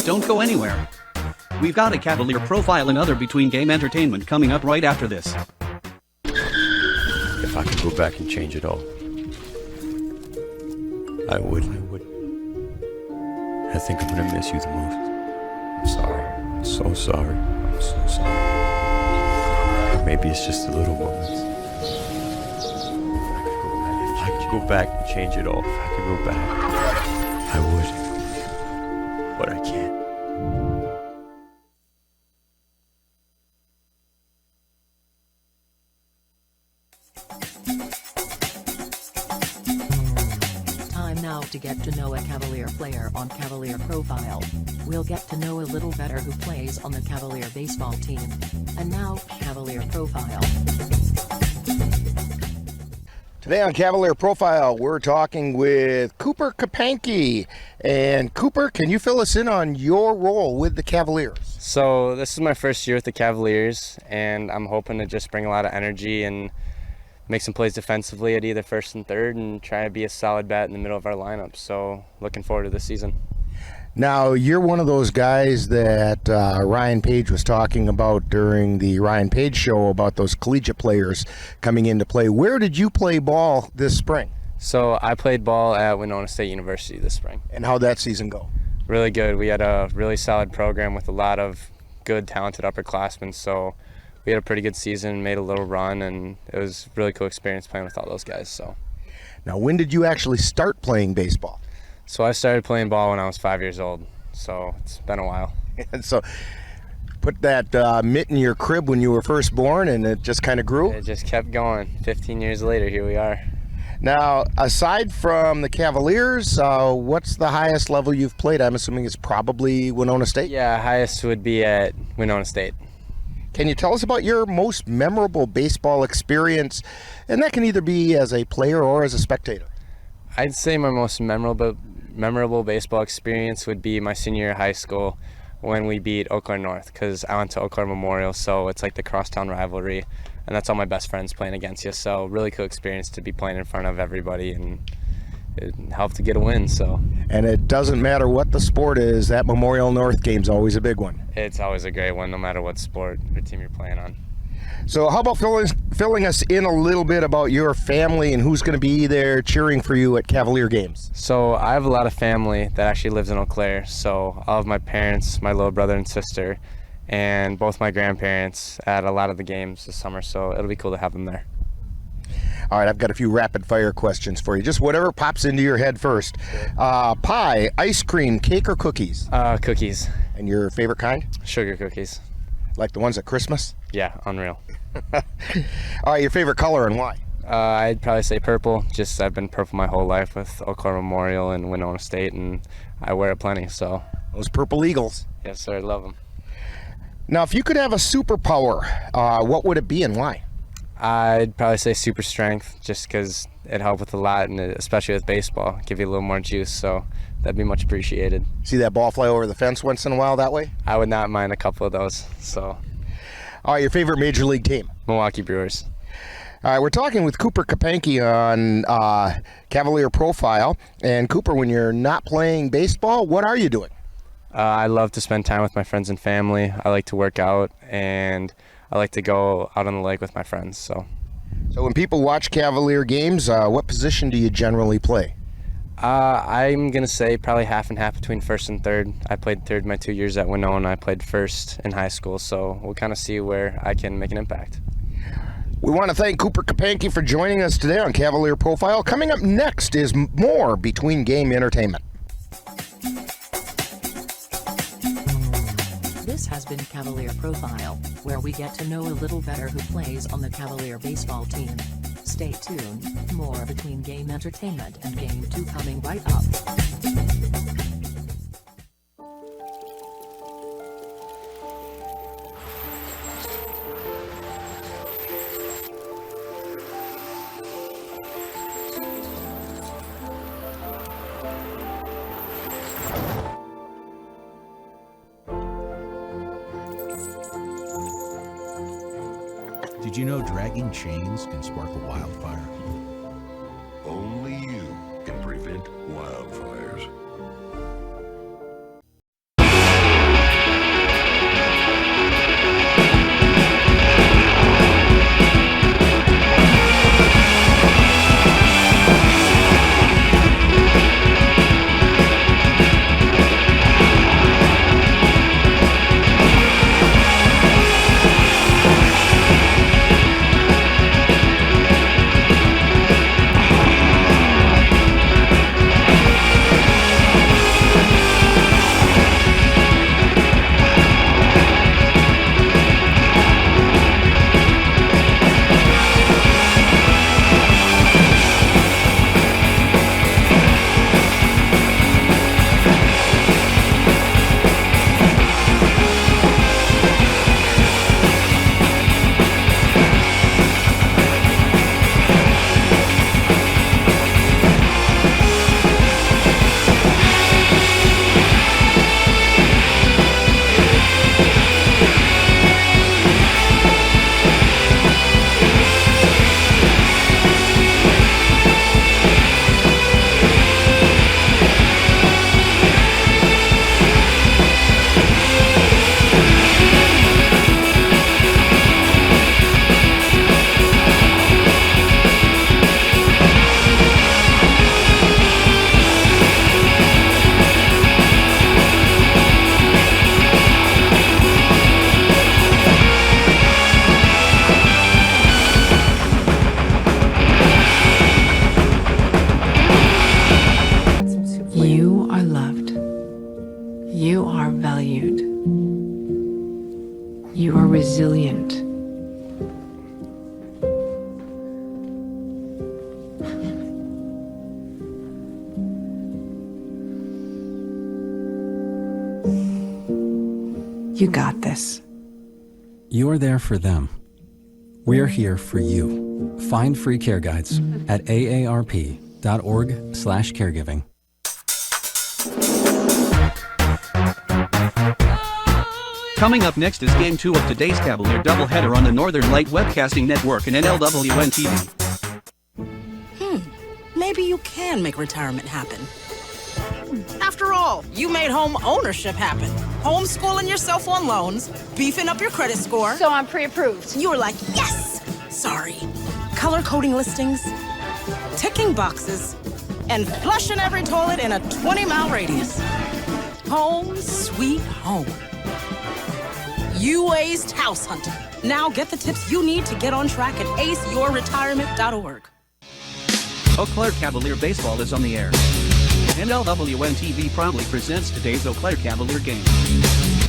Don't go anywhere. We've got a Cavalier profile and other between-game entertainment coming up right after this. If I could go back and change it all, I would. I think I'm gonna miss you the most. I'm sorry. I'm so sorry. I'm so sorry. Maybe it's just the little moments. If I could go back and change it all, if I could go back, I would. But I can't. Now to get to know a Cavalier player on Cavalier Profile. We'll get to know a little better who plays on the Cavalier baseball team. And now, Cavalier Profile. Today on Cavalier Profile, we're talking with Cooper Kapanke. And Cooper, can you fill us in on your role with the Cavaliers? So this is my first year with the Cavaliers, and I'm hoping to just bring a lot of energy and make some plays defensively at either first and third and try to be a solid bat in the middle of our lineup. So looking forward to this season. Now, you're one of those guys that Ryan Page was talking about during the Ryan Page show about those collegiate players coming into play. Where did you play ball this spring? So I played ball at Winona State University this spring. And how'd that season go? Really good. We had a really solid program with a lot of good, talented upperclassmen. So we had a pretty good season, made a little run, and it was a really cool experience playing with all those guys. So, now, when did you actually start playing baseball? So I started playing ball when I was 5 years old, so it's been a while. And so put that mitt in your crib when you were first born, and it just kind of grew? It just kept going. 15 years later, here we are. Now, aside from the Cavaliers, what's the highest level you've played? I'm assuming it's probably Winona State? Yeah, highest would be at Winona State. Can you tell us about your most memorable baseball experience? And that can either be as a player or as a spectator. I'd say my most memorable baseball experience would be my senior year of high school when we beat Eau Claire North, because I went to Eau Claire Memorial, so it's like the crosstown rivalry, and that's all my best friends playing against you. So really cool experience to be playing in front of everybody, and it helped to get a win. So. And it doesn't matter what the sport is, that Memorial North game's always a big one. It's always a great one, no matter what sport or team you're playing on. So how about filling us in a little bit about your family and who's going to be there cheering for you at Cavalier games? So I have a lot of family that actually lives in Eau Claire. So all of my parents, my little brother and sister, and both my grandparents at a lot of the games this summer. So it'll be cool to have them there. All right, I've got a few rapid-fire questions for you. Just whatever pops into your head first. Pie, ice cream, cake, or cookies? Cookies. And your favorite kind? Sugar cookies. Like the ones at Christmas? Yeah, unreal. All right, your favorite color and why? I'd probably say purple. Just I've been purple my whole life with Eau Claire Memorial and Winona State, and I wear it plenty, so. Those purple eagles. Yes, sir, I love them. Now, if you could have a superpower, what would it be and why? I'd probably say super strength, just because it helped with a lot, and especially with baseball, give you a little more juice, so that'd be much appreciated. See that ball fly over the fence once in a while that way? I would not mind a couple of those, so. All right, your favorite major league team? Milwaukee Brewers. All right, we're talking with Cooper Kapanke on Cavalier Profile. And Cooper, when you're not playing baseball, what are you doing? I love to spend time with my friends and family. I like to work out, and I like to go out on the lake with my friends. So when people watch Cavalier games, what position do you generally play? I'm going to say probably half and half between first and third. I played third my 2 years at Winona. I played first in high school, so we'll kind of see where I can make an impact. We want to thank Cooper Kapanke for joining us today on Cavalier Profile. Coming up next is more between game entertainment. This has been Cavalier Profile, where we get to know a little better who plays on the Cavalier baseball team. Stay tuned, more between game entertainment and game 2 coming right up. Did you know dragging chains can spark a wildfire? Only you can prevent wildfires. are valued. You are resilient. You got this. You're there for them. We're here for you. Find free care guides at aarp.org/caregiving. Coming up next is Game 2 of today's Cavalier doubleheader on the Northern Light Webcasting Network and NLWN-TV. Maybe you can make retirement happen. After all, you made home ownership happen. Homeschooling yourself on loans, beefing up your credit score. So I'm pre-approved. You were like, yes! Sorry. Color coding listings, ticking boxes, and flushing every toilet in a 20-mile radius. Home sweet home. You aced house hunting. Now get the tips you need to get on track at aceyourretirement.org. Eau Claire Cavalier baseball is on the air. NLWN-TV proudly presents today's Eau Claire Cavalier game.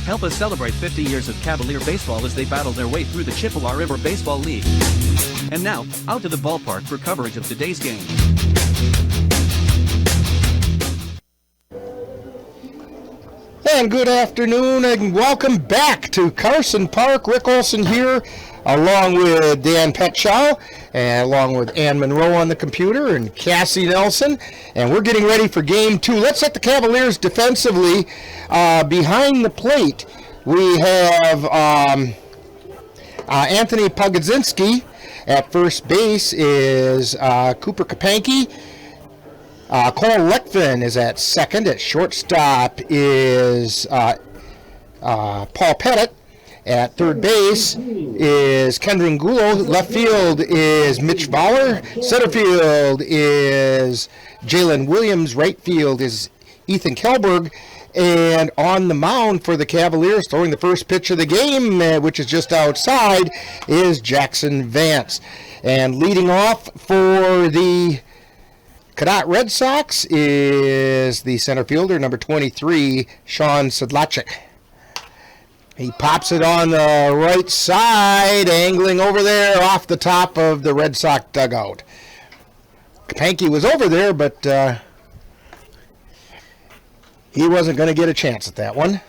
Help us celebrate 50 years of Cavalier baseball as they battle their way through the Chippewa River Baseball League. And now, out to the ballpark for coverage of today's game. And good afternoon and welcome back to Carson Park. Rick Olson here, along with Dan Petshaw, and along with Ann Monroe on the computer and Cassie Nelson. And we're getting ready for Game 2. Let's set the Cavaliers defensively. Behind the plate, we have Anthony Pogodzinski. At first base is Cooper Kapanke. Cole Leckvin is at second. At shortstop is Paul Pettit. At third base is Kendra Ngulo. Left field is Mitch Fowler. Center field is Jalen Williams. Right field is Ethan Kelberg. And on the mound for the Cavaliers, throwing the first pitch of the game, which is just outside, is Jackson Vance. And leading off for the Cadott Red Sox is the center fielder, number 23, Sean Sedlacek. He pops it on the right side, angling over there off the top of the Red Sox dugout. Kapanke was over there, but he wasn't going to get a chance at that one.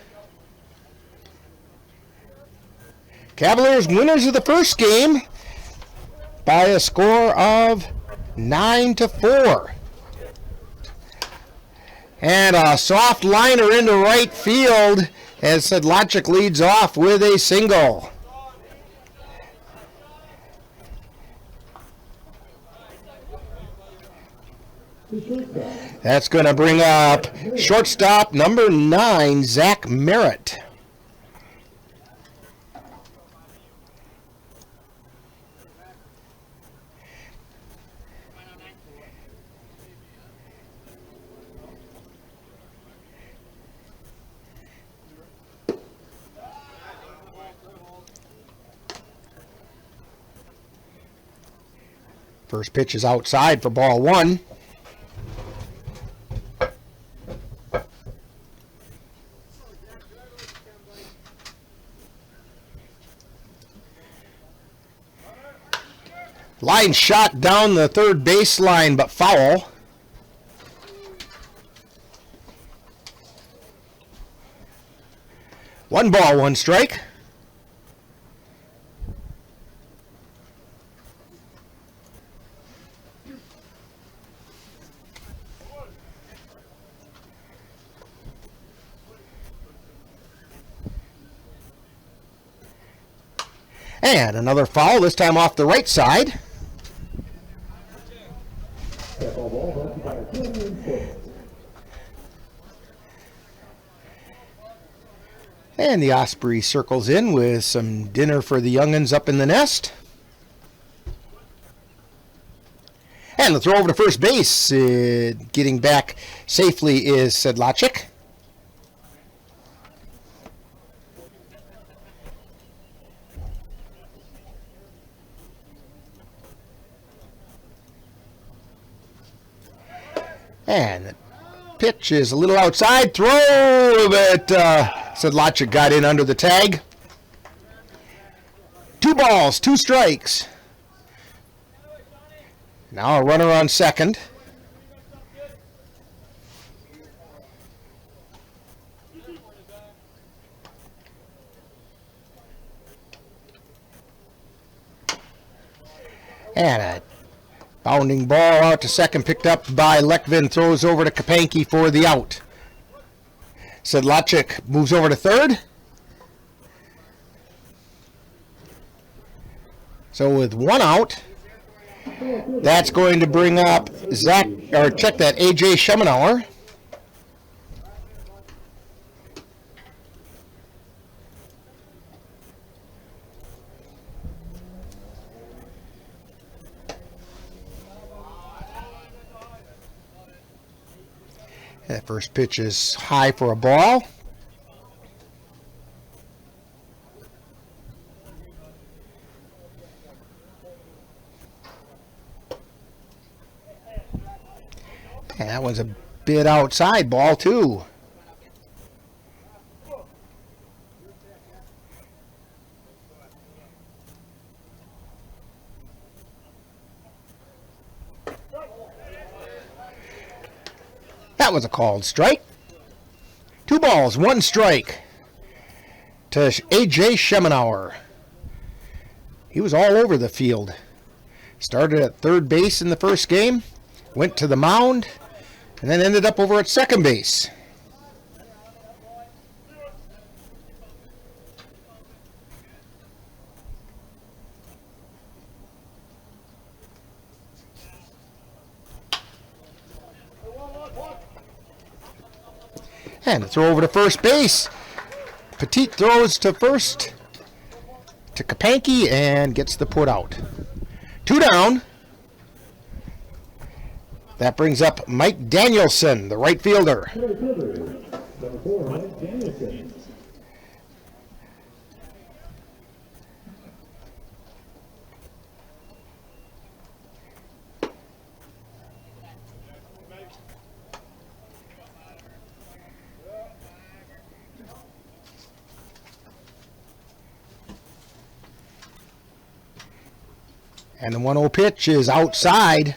Cavaliers winners of the first game by a score of 9-4. And a soft liner into right field as Sedlacek leads off with a single. That's going to bring up shortstop number 9, Zach Merritt. First pitch is outside for ball one. Line shot down the third baseline, but foul. One ball, one strike. And another foul, this time off the right side. And the Osprey circles in with some dinner for the young'uns up in the nest. And the throw over to first base, getting back safely is Sedlacek. And the pitch is a little outside. Throw but Sedlacek got in under the tag. 2 balls, 2 strikes. Now a runner on second. And a bounding ball out to second, picked up by Lekvin, throws over to Kapanke for the out. Sedlacek moves over to third. So with 1 out, that's going to bring up AJ Schemenauer. That first pitch is high for a ball. And that one's a bit outside, ball 2. That was a called strike. 2 balls, 1 strike to AJ Schemenauer. He was all over the field. Started at third base in the first game, went to the mound, and then ended up over at second base. And a throw over to first base. Petit throws to first to Kapanke and gets the put out. 2 down. That brings up Mike Danielson, the right fielder. And the 1-0 pitch is outside.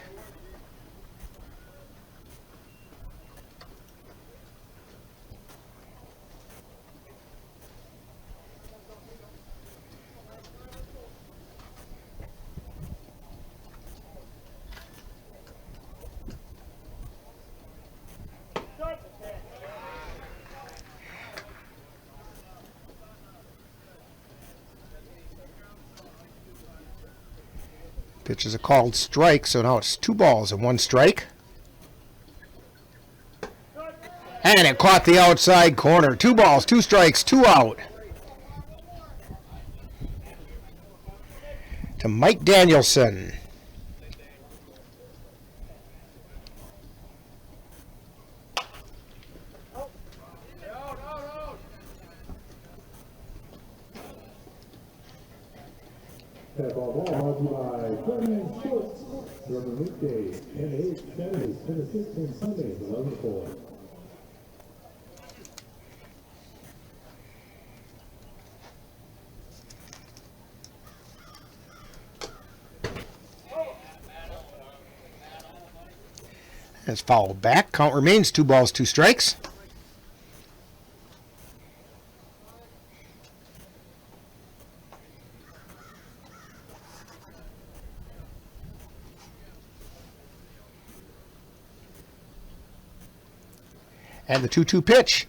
Pitch is a called strike, so now it's 2 balls and 1 strike. And it caught the outside corner. 2 balls, 2 strikes, 2 out. To Mike Danielson. As fouled back. Count remains 2 balls, 2 strikes. And the 2-2 pitch.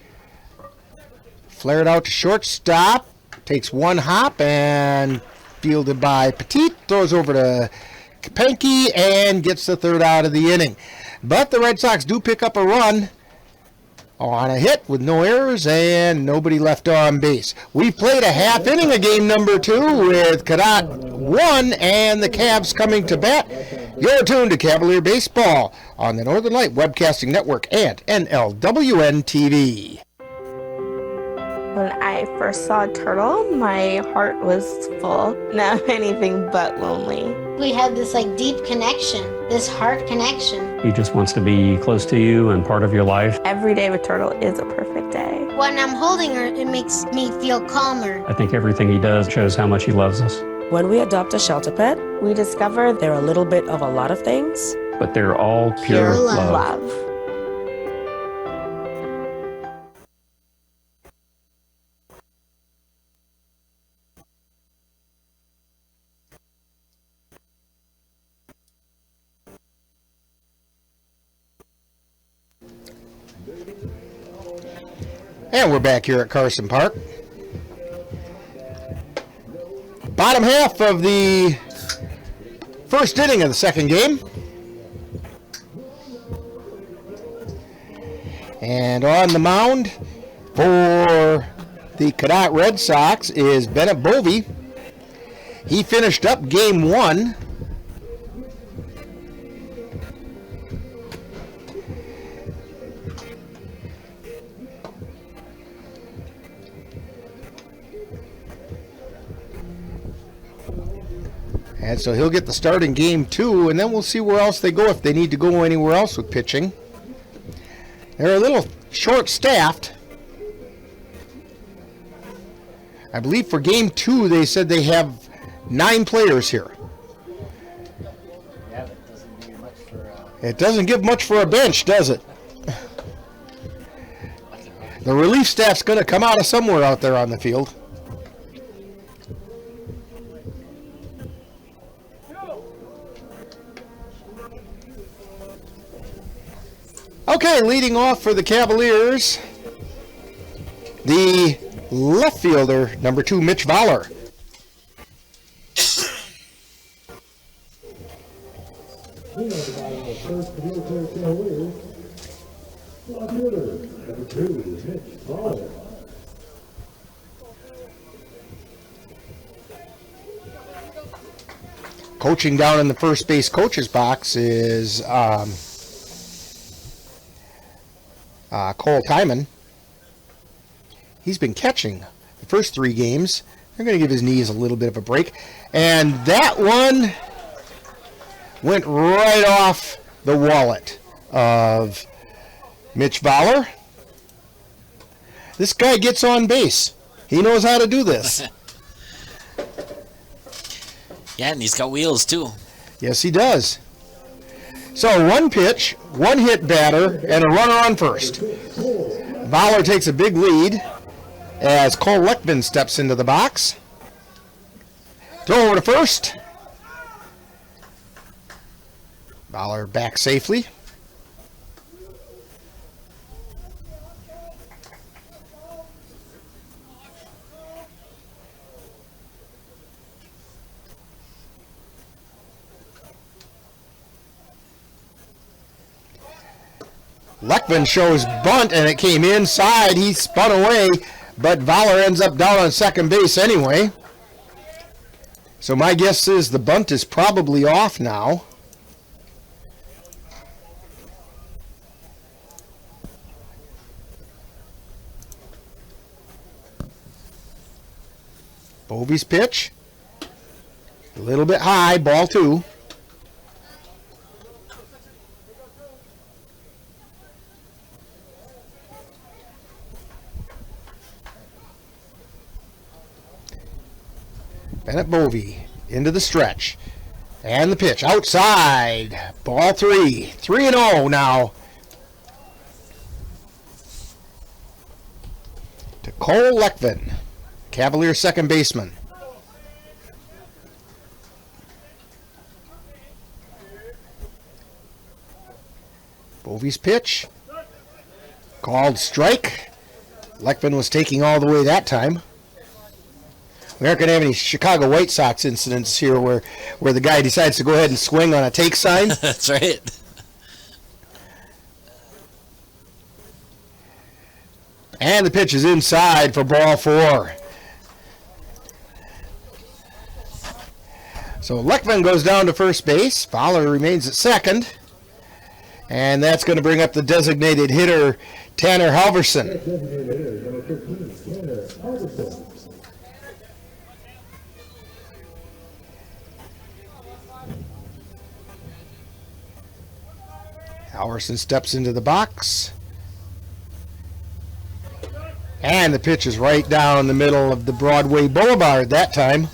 Flared out to shortstop. Takes 1 hop and fielded by Petit. Throws over to Kapanke and gets the 3rd out of the inning. But the Red Sox do pick up a run on a hit with no errors and nobody left on base. We've played a half inning of game number 2 with Cadott 1 and the Cavs coming to bat. You're tuned to Cavalier Baseball on the Northern Light Webcasting Network and NLWN-TV. When I first saw Turtle, my heart was full. Now I'm anything but lonely. We have this like deep connection, this heart connection. He just wants to be close to you and part of your life. Every day with Turtle is a perfect day. When I'm holding her, it makes me feel calmer. I think everything he does shows how much he loves us. When we adopt a shelter pet, we discover they're a little bit of a lot of things. But they're all pure love. And we're back here at Carson Park. Bottom half of the first inning of the second game. And on the mound for the Cadott Red Sox is Bennett Bovee. He finished up game one. And so he'll get the start in game two, and then we'll see where else they go if they need to go anywhere else with pitching. They're a little short-staffed. I believe for game two they said they have 9 players here. Yeah, it doesn't give much for it doesn't give much for a bench, does it? The relief staff's going to come out of somewhere out there on the field. Okay, leading off for the Cavaliers, the left fielder, number 2, Mitch Voller. Coaching down in the first base coach's box is Cole Timon. He's been catching the first 3 games. They're going to give his knees a little bit of a break. And that one went right off the wallet of Mitch Voller. This guy gets on base. He knows how to do this. Yeah, and he's got wheels too. Yes, he does. So 1 pitch, 1 hit batter, and a runner on first. Voller takes a big lead as Cole Leckman steps into the box. Throw over to first. Voller back safely. Leckman shows bunt, and it came inside. He spun away, but Voller ends up down on second base anyway. So my guess is the bunt is probably off now. Bovee's pitch. A little bit high, ball 2. Bennett Bovee into the stretch. And the pitch outside. Ball 3. 3-0 now. To Cole Leckman, Cavalier second baseman. Bovee's pitch. Called strike. Leckman was taking all the way that time. We aren't going to have any Chicago White Sox incidents here where the guy decides to go ahead and swing on a take sign. That's right. And the pitch is inside for ball 4. So Leckman goes down to first base. Voller remains at second. And that's going to bring up the designated hitter, Tanner Halverson. Halverson steps into the box. And the pitch is right down the middle of the Broadway Boulevard that time.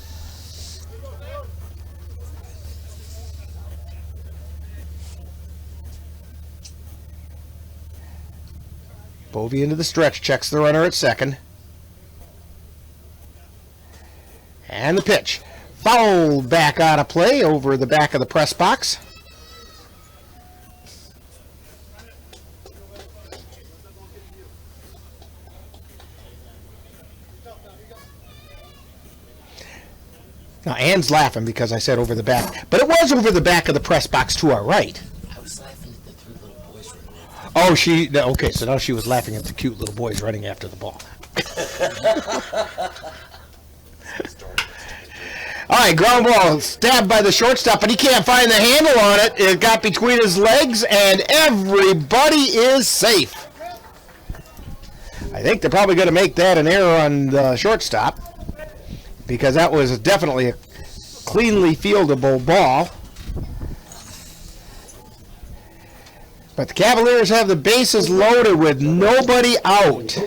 Bovee into the stretch, checks the runner at second. And the pitch. Fouled back out of play over the back of the press box. Now, Ann's laughing because I said over the back, but it was over the back of the press box to our right. I was laughing at the three little boys running after. Oh, okay, so now she was laughing at the cute little boys running after the ball. All right, ground ball stabbed by the shortstop, but he can't find the handle on it. It got between his legs, and everybody is safe. I think they're probably going to make that an error on the shortstop, because that was definitely a cleanly fieldable ball. But the Cavaliers have the bases loaded with nobody out.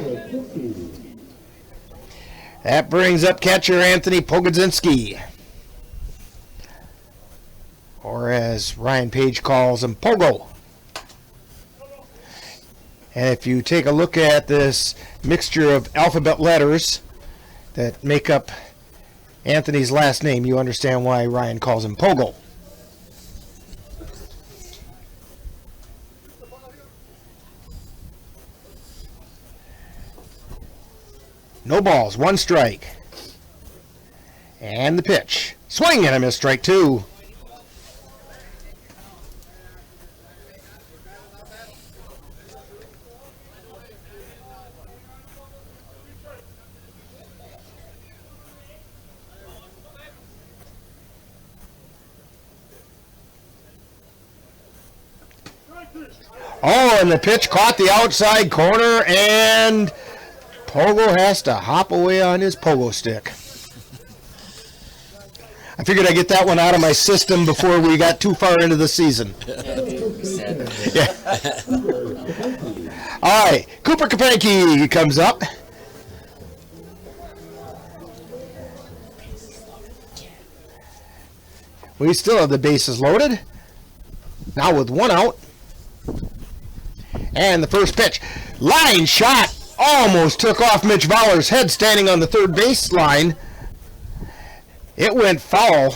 That brings up catcher Anthony Pogodzinski, or as Ryan Page calls him, Pogo. And if you take a look at this mixture of alphabet letters that make up Anthony's last name, you understand why Ryan calls him Pogo. No balls, one strike. And the pitch. Swing and a miss, strike two. Oh, and the pitch caught the outside corner, and Pogo has to hop away on his pogo stick. I figured I'd get that one out of my system before we got too far into the season. Yeah. All right, Cooper Kapanke comes up. We still have the bases loaded. Now with one out. And the first pitch. Line shot. Almost took off Mitch Valler's head standing on the third base line. It went foul.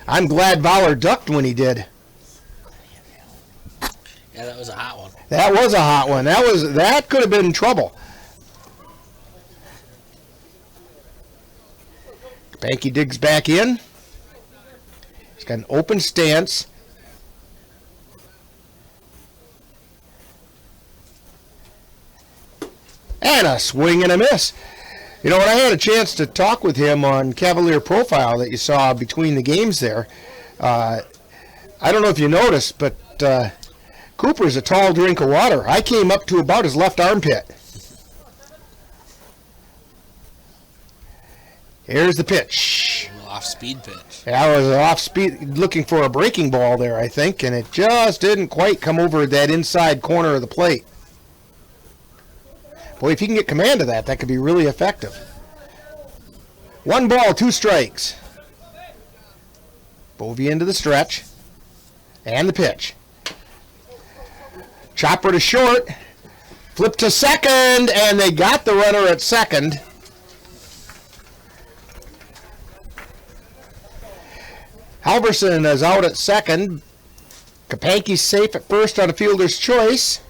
I'm glad Valler ducked when he did. Yeah, that was a hot one. That was a hot one. That could have been trouble. Kapanke digs back in. He's got an open stance. And a swing and a miss. You know, when I had a chance to talk with him on Cavalier Profile that you saw between the games there, I don't know if you noticed, but Cooper's a tall drink of water. I came up to about his left armpit. Here's the pitch. A little off-speed pitch. That was off-speed, looking for a breaking ball there, I think, and it just didn't quite come over that inside corner of the plate. Boy, if he can get command of that, that could be really effective. One ball, two strikes. Bovee into the stretch. And the pitch. Chopper to short. Flip to second, and they got the runner at second. Halverson is out at second. Kapanke's safe at first on a fielder's choice.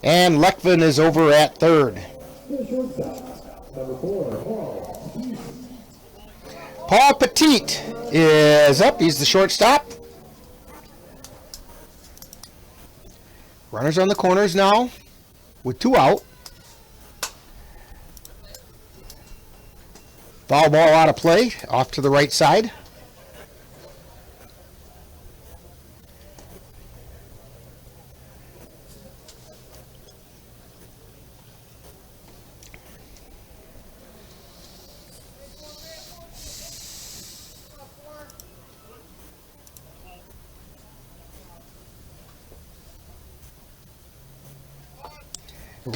And Lekvin is over at third. Paul Petit is up. He's the shortstop. Runners on the corners now with two out. Foul ball out of play, off to the right side.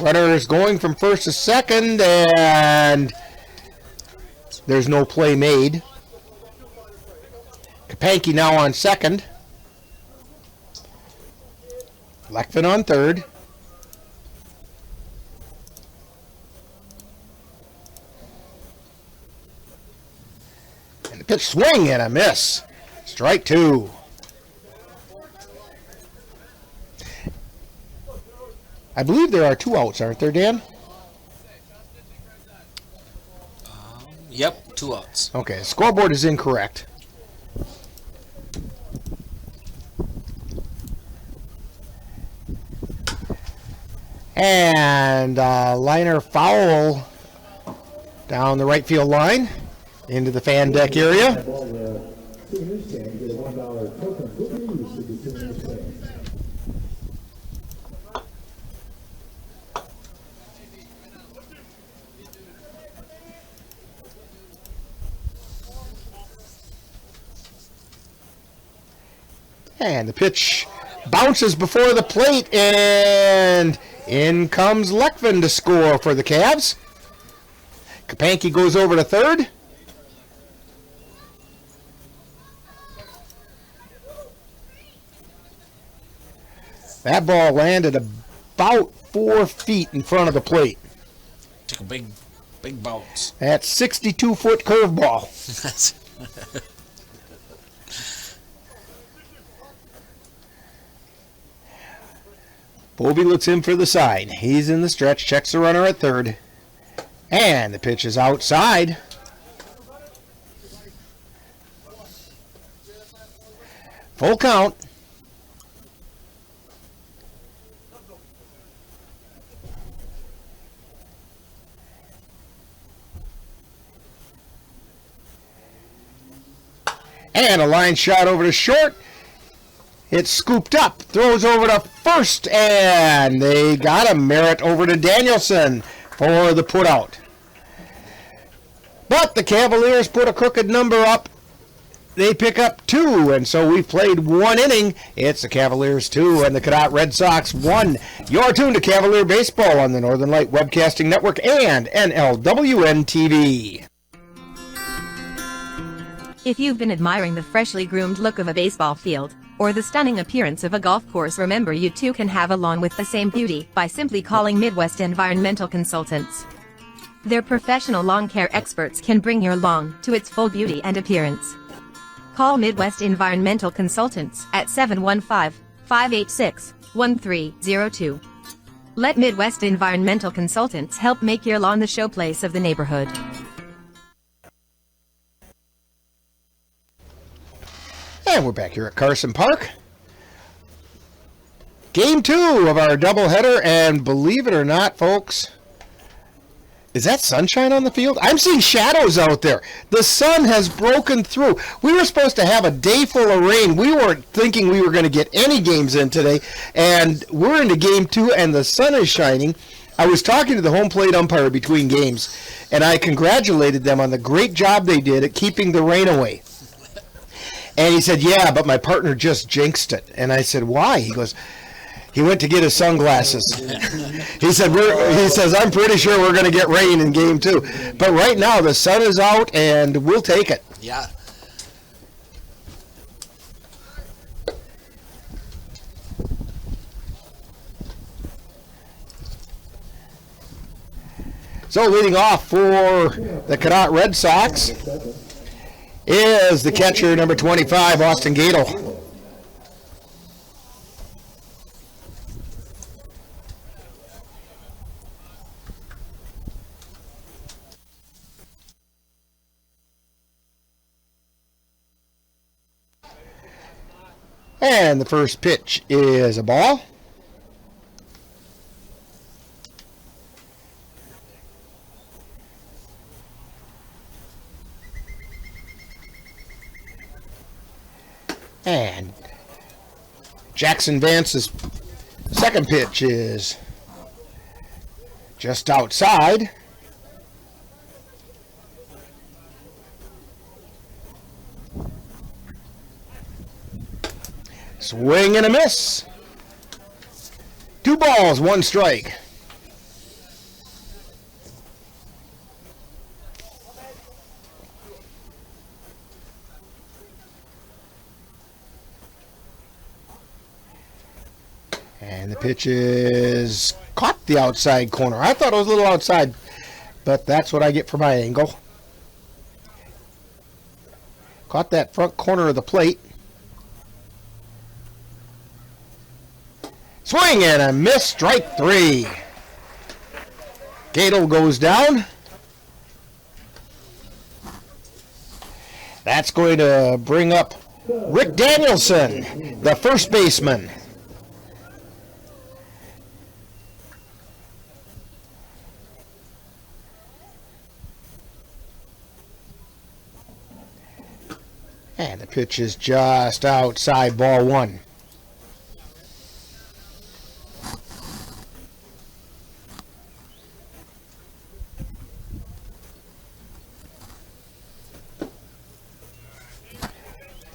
Runner is going from first to second, and there's no play made. Kapanke now on second. Leckvin on third. And the pitch swing and a miss. Strike two. I believe there are 2 outs, aren't there, Dan? Yep, 2 outs. Okay, scoreboard is incorrect. And liner foul down the right field line into the fan deck area. And the pitch bounces before the plate, and in comes Leckvin to score for the Cavs. Kapanke goes over to third. That ball landed about 4 feet in front of the plate. Took a big bounce. That 62-foot curveball. Bobby looks in for the side. He's in the stretch, checks the runner at third. And the pitch is outside. Full count. And a line shot over to short. It's scooped up, throws over to first, and they got a Merritt over to Danielson for the putout. But the Cavaliers put a crooked number up. They pick up 2, and so we've played 1 inning. It's the Cavaliers 2 and the Cadott Red Sox 1. You're tuned to Cavalier Baseball on the Northern Light Webcasting Network and NLWN-TV. If you've been admiring the freshly groomed look of a baseball field, or the stunning appearance of a golf course, remember you too can have a lawn with the same beauty by simply calling Midwest Environmental Consultants. Their professional lawn care experts can bring your lawn to its full beauty and appearance. Call Midwest Environmental Consultants at 715-586-1302. Let Midwest Environmental Consultants help make your lawn the showplace of the neighborhood. And we're back here at Carson Park. Game 2 of our doubleheader, and believe it or not, folks, is that sunshine on the field? I'm seeing shadows out there. The sun has broken through. We were supposed to have a day full of rain. We weren't thinking we were going to get any games in today, and we're into Game 2, and the sun is shining. I was talking to the home plate umpire between games, and I congratulated them on the great job they did at keeping the rain away. And he said, yeah, but my partner just jinxed it. And I said, why? He goes, he went to get his sunglasses. He says, I'm pretty sure we're going to get rain in Game 2. But right now, the sun is out, and we'll take it. Yeah. So leading off for the Cadott Red Sox is the catcher, number 25, Austin Gadel. And the first pitch is a ball. And Jackson Vance's second pitch is just outside. Swing and a miss. 2 balls, 1 strike. And the pitch is caught the outside corner. I thought it was a little outside, but that's what I get for my angle. Caught that front corner of the plate. Swing and a miss, strike 3. Cadott goes down. That's going to bring up Rick Danielson, the first baseman. And the pitch is just outside, ball 1.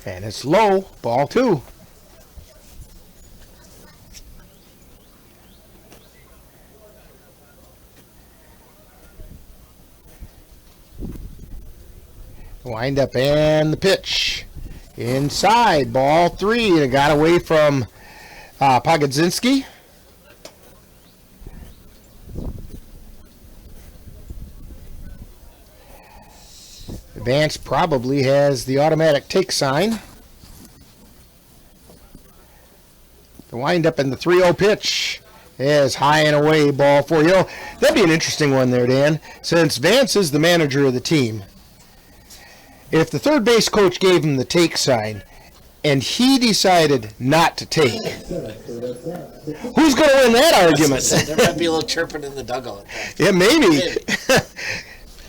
And it's low, ball 2. Wind up and the pitch. Inside, ball 3. And it got away from Pogodzinski. Vance probably has the automatic take sign. The wind up in the 3-0 pitch is high and away, ball 4. You know, that'd be an interesting one there, Dan. Since Vance is the manager of the team, if the third base coach gave him the take sign and he decided not to take, who's going to win that argument? There might be a little chirping in the dugout. Yeah, maybe.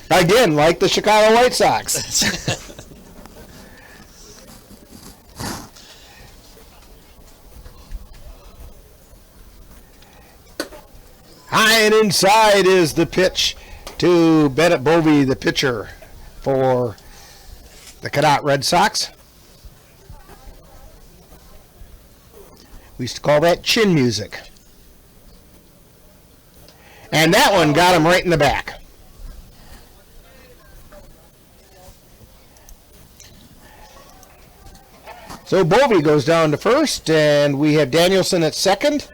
Again, like the Chicago White Sox. High and inside is the pitch to Bennett Bovee, the pitcher for the Cadott Red Sox. We used to call that chin music. And that one got him right in the back. So Bovee goes down to first, and we have Danielson at second.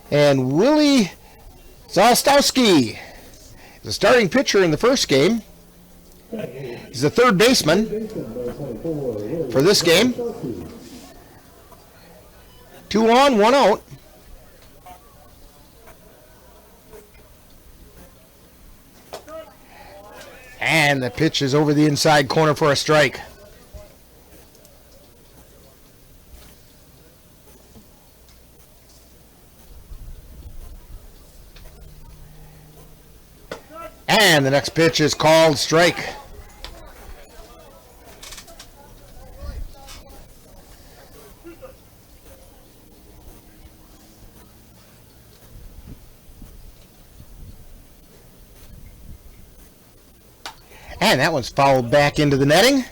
And Willie Zostowski, the starting pitcher in the first game. He's the third baseman for this game. 2 on, 1 out. And the pitch is over the inside corner for a strike. And the next pitch is called strike. And that one's fouled back into the netting.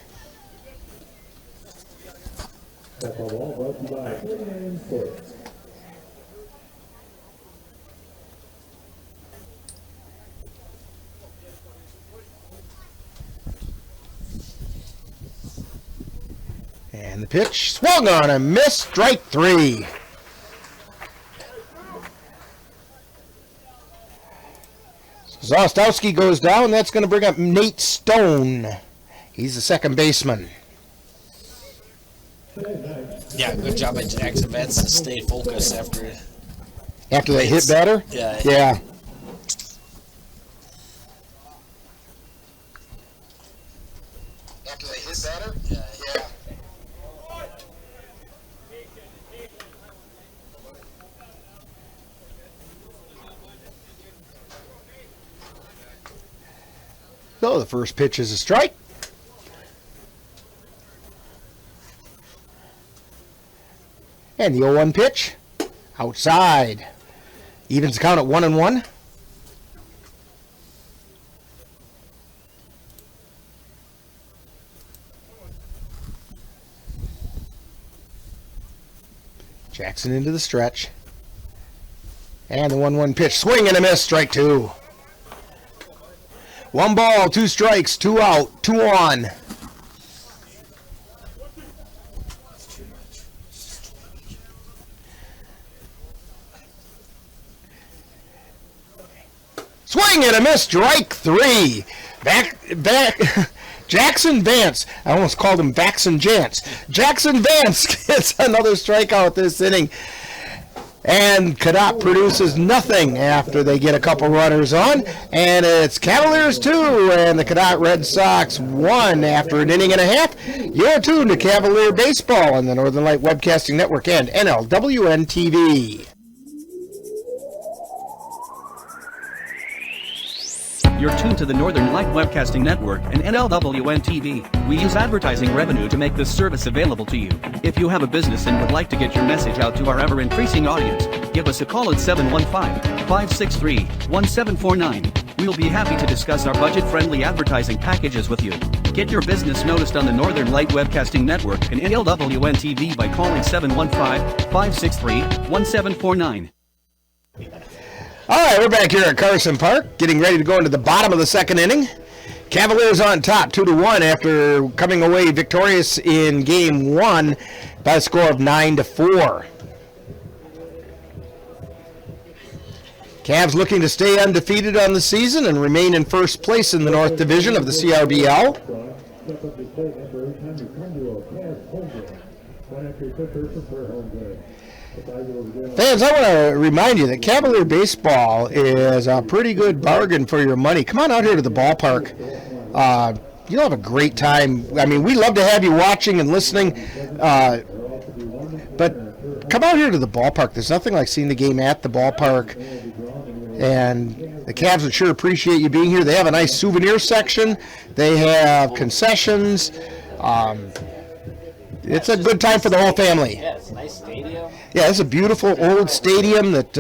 And the pitch swung on and missed, strike 3. Zostowski goes down. That's going to bring up Nate Stone. He's the second baseman. Yeah, good job by Jackson Vance to stay focused after they hit batter? Yeah. Yeah. After they hit batter? Yeah. So the first pitch is a strike. And the 0-1 pitch outside. Evens the count at 1-1. Jackson into the stretch. And the 1-1 pitch. Swing and a miss. Strike 2. 1 ball, 2 strikes, 2 out, 2 on. Swing and a miss, strike 3. Back, Jackson Vance. I almost called him Vaxon Jance. Jackson Vance gets another strikeout this inning. And Cadott produces nothing after they get a couple runners on. And it's Cavaliers 2 and the Cadott Red Sox 1 after an inning and a half. You're tuned to Cavalier Baseball on the Northern Light Webcasting Network and NLWN-TV. You're tuned to the Northern Light Webcasting Network and NLWN-TV. We use advertising revenue to make this service available to you. If you have a business and would like to get your message out to our ever-increasing audience, give us a call at 715-563-1749. We'll be happy to discuss our budget-friendly advertising packages with you. Get your business noticed on the Northern Light Webcasting Network and NLWN-TV by calling 715-563-1749. All right, we're back here at Carson Park, getting ready to go into the bottom of the second inning. Cavaliers on top, 2-1 after coming away victorious in Game 1 by a score of 9-4. Cavs looking to stay undefeated on the season and remain in first place in the North Division of the CRBL. Fans, I want to remind you that Cavalier Baseball is a pretty good bargain for your money. Come on out here to the ballpark. You'll have a great time. I mean, we love to have you watching and listening, but come out here to the ballpark. There's nothing like seeing the game at the ballpark, and the Cavs would sure appreciate you being here. They have a nice souvenir section. They have concessions. It's a good time for the whole family. Yeah, it's a nice stadium. Yeah, it's a beautiful old stadium that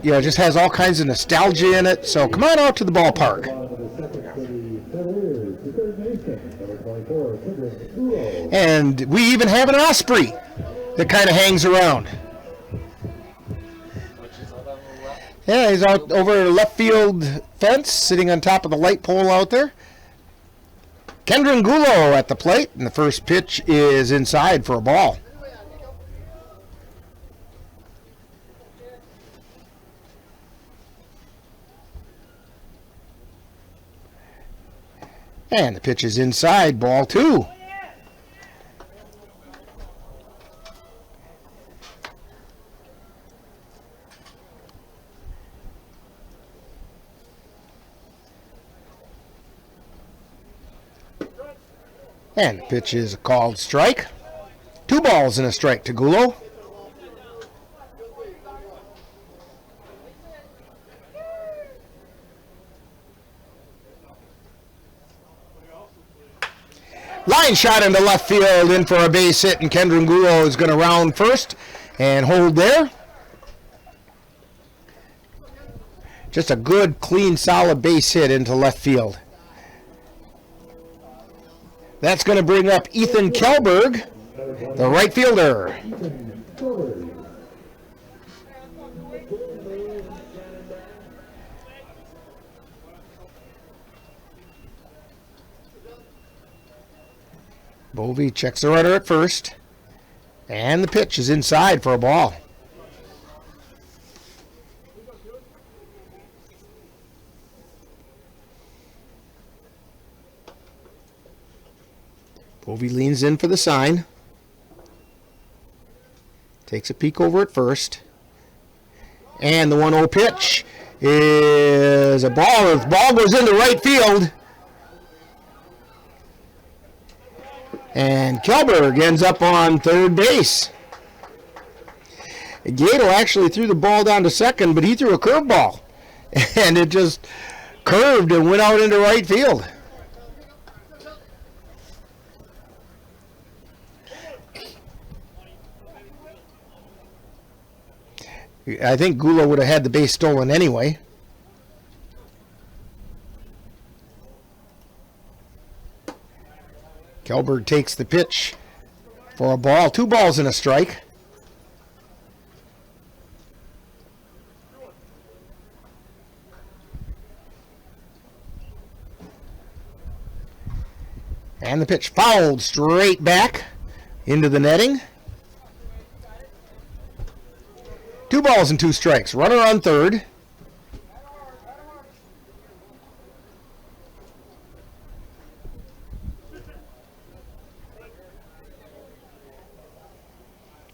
just has all kinds of nostalgia in it. So come on out to the ballpark. And we even have an osprey that kind of hangs around. Yeah, he's out over the left field fence, sitting on top of the light pole out there. Kendra Gulo at the plate, and the first pitch is inside for a ball. And the pitch is inside, ball 2. And the pitch is a called strike. 2 balls and a strike to Gulo. Line shot into left field, in for a base hit, and Kendra Gulo is going to round first and hold there. Just a good, clean, solid base hit into left field. That's going to bring up Ethan Kelberg, the right fielder. Bovee checks the runner at first, and the pitch is inside for a ball. Bovee leans in for the sign. Takes a peek over at first. And the 1-0 pitch is a ball. The ball goes into right field. And Kelberg ends up on third base. Gadel actually threw the ball down to second, but he threw a curveball. And it just curved and went out into right field. I think Gulo would have had the base stolen anyway. Kelberg takes the pitch for a ball. 2 balls and a strike. And the pitch fouled straight back into the netting. 2 balls and 2 strikes. Runner on third.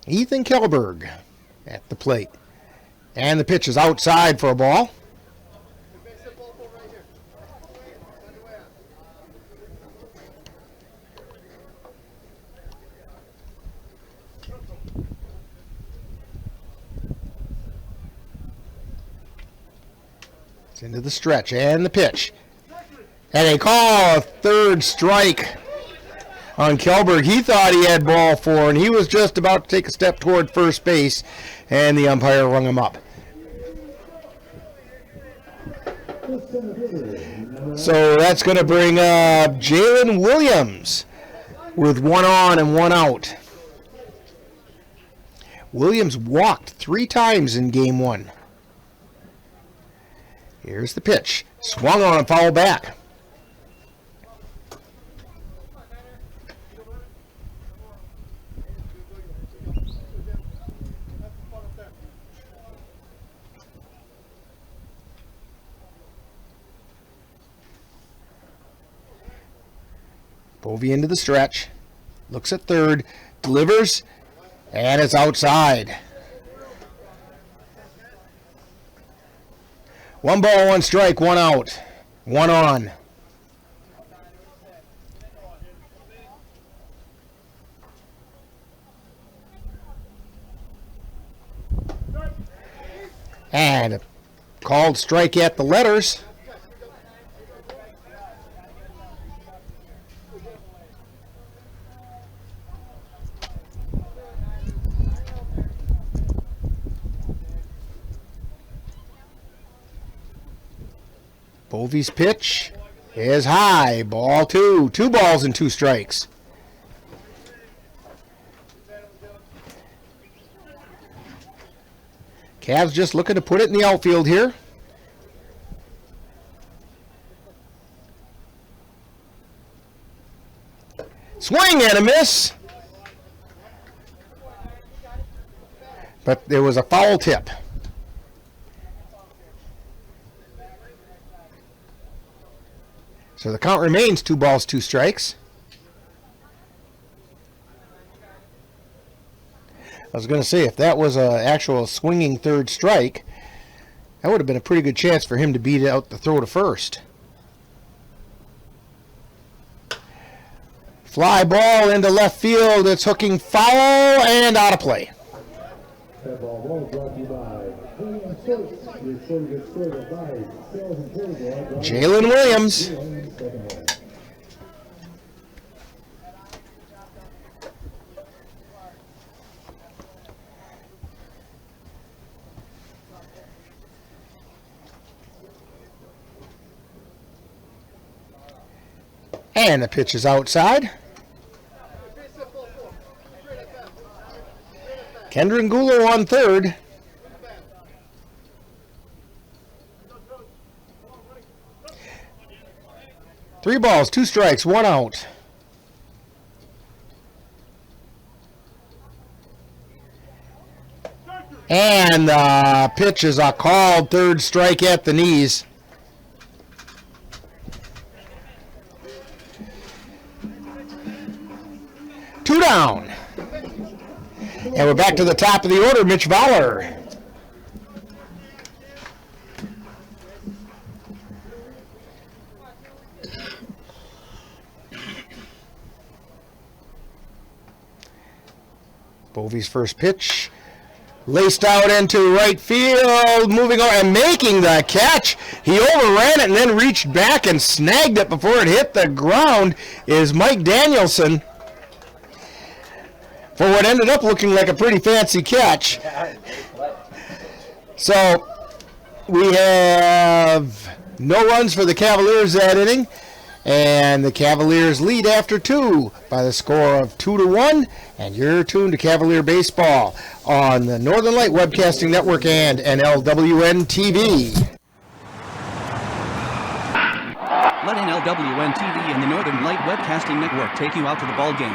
Ethan Kellberg at the plate. And the pitch is outside for a ball. It's into the stretch and the pitch. And they call a third strike on Kellberg. He thought he had ball four, and he was just about to take a step toward first base, and the umpire rung him up. So that's going to bring up Jalen Williams with 1 on and 1 out. Williams walked 3 times in game 1. Here's the pitch. Swung on and fouled back. Bovee into the stretch. Looks at third. Delivers. And it's outside. 1 ball, 1 strike, 1 out. 1 on. And a called strike at the letters. Bovee's pitch is high. Ball 2. 2 balls and 2 strikes. Cavs just looking to put it in the outfield here. Swing and a miss. But there was a foul tip. So the count remains 2 balls, 2 strikes. I was going to say, if that was an actual swinging third strike, that would have been a pretty good chance for him to beat out the throw to first. Fly ball into left field. It's hooking foul and out of play. Jalen Williams. And the pitch is outside. Kendra Angulo on third. Three balls, 2 strikes, 1 out. And the pitch is a called third strike at the knees. Two down. And we're back to the top of the order, Mitch Fowler. Bovee's first pitch. Laced out into right field, moving on and making the catch. He overran it and then reached back and snagged it before it hit the ground is Mike Danielson. For what ended up looking like a pretty fancy catch. So we have no runs for the Cavaliers that inning. And the Cavaliers lead after 2 by the score of 2-1. And you're tuned to Cavalier Baseball on the Northern Light Webcasting Network and NLWN-TV. Let NLWN-TV and the Northern Light Webcasting Network take you out to the ball game.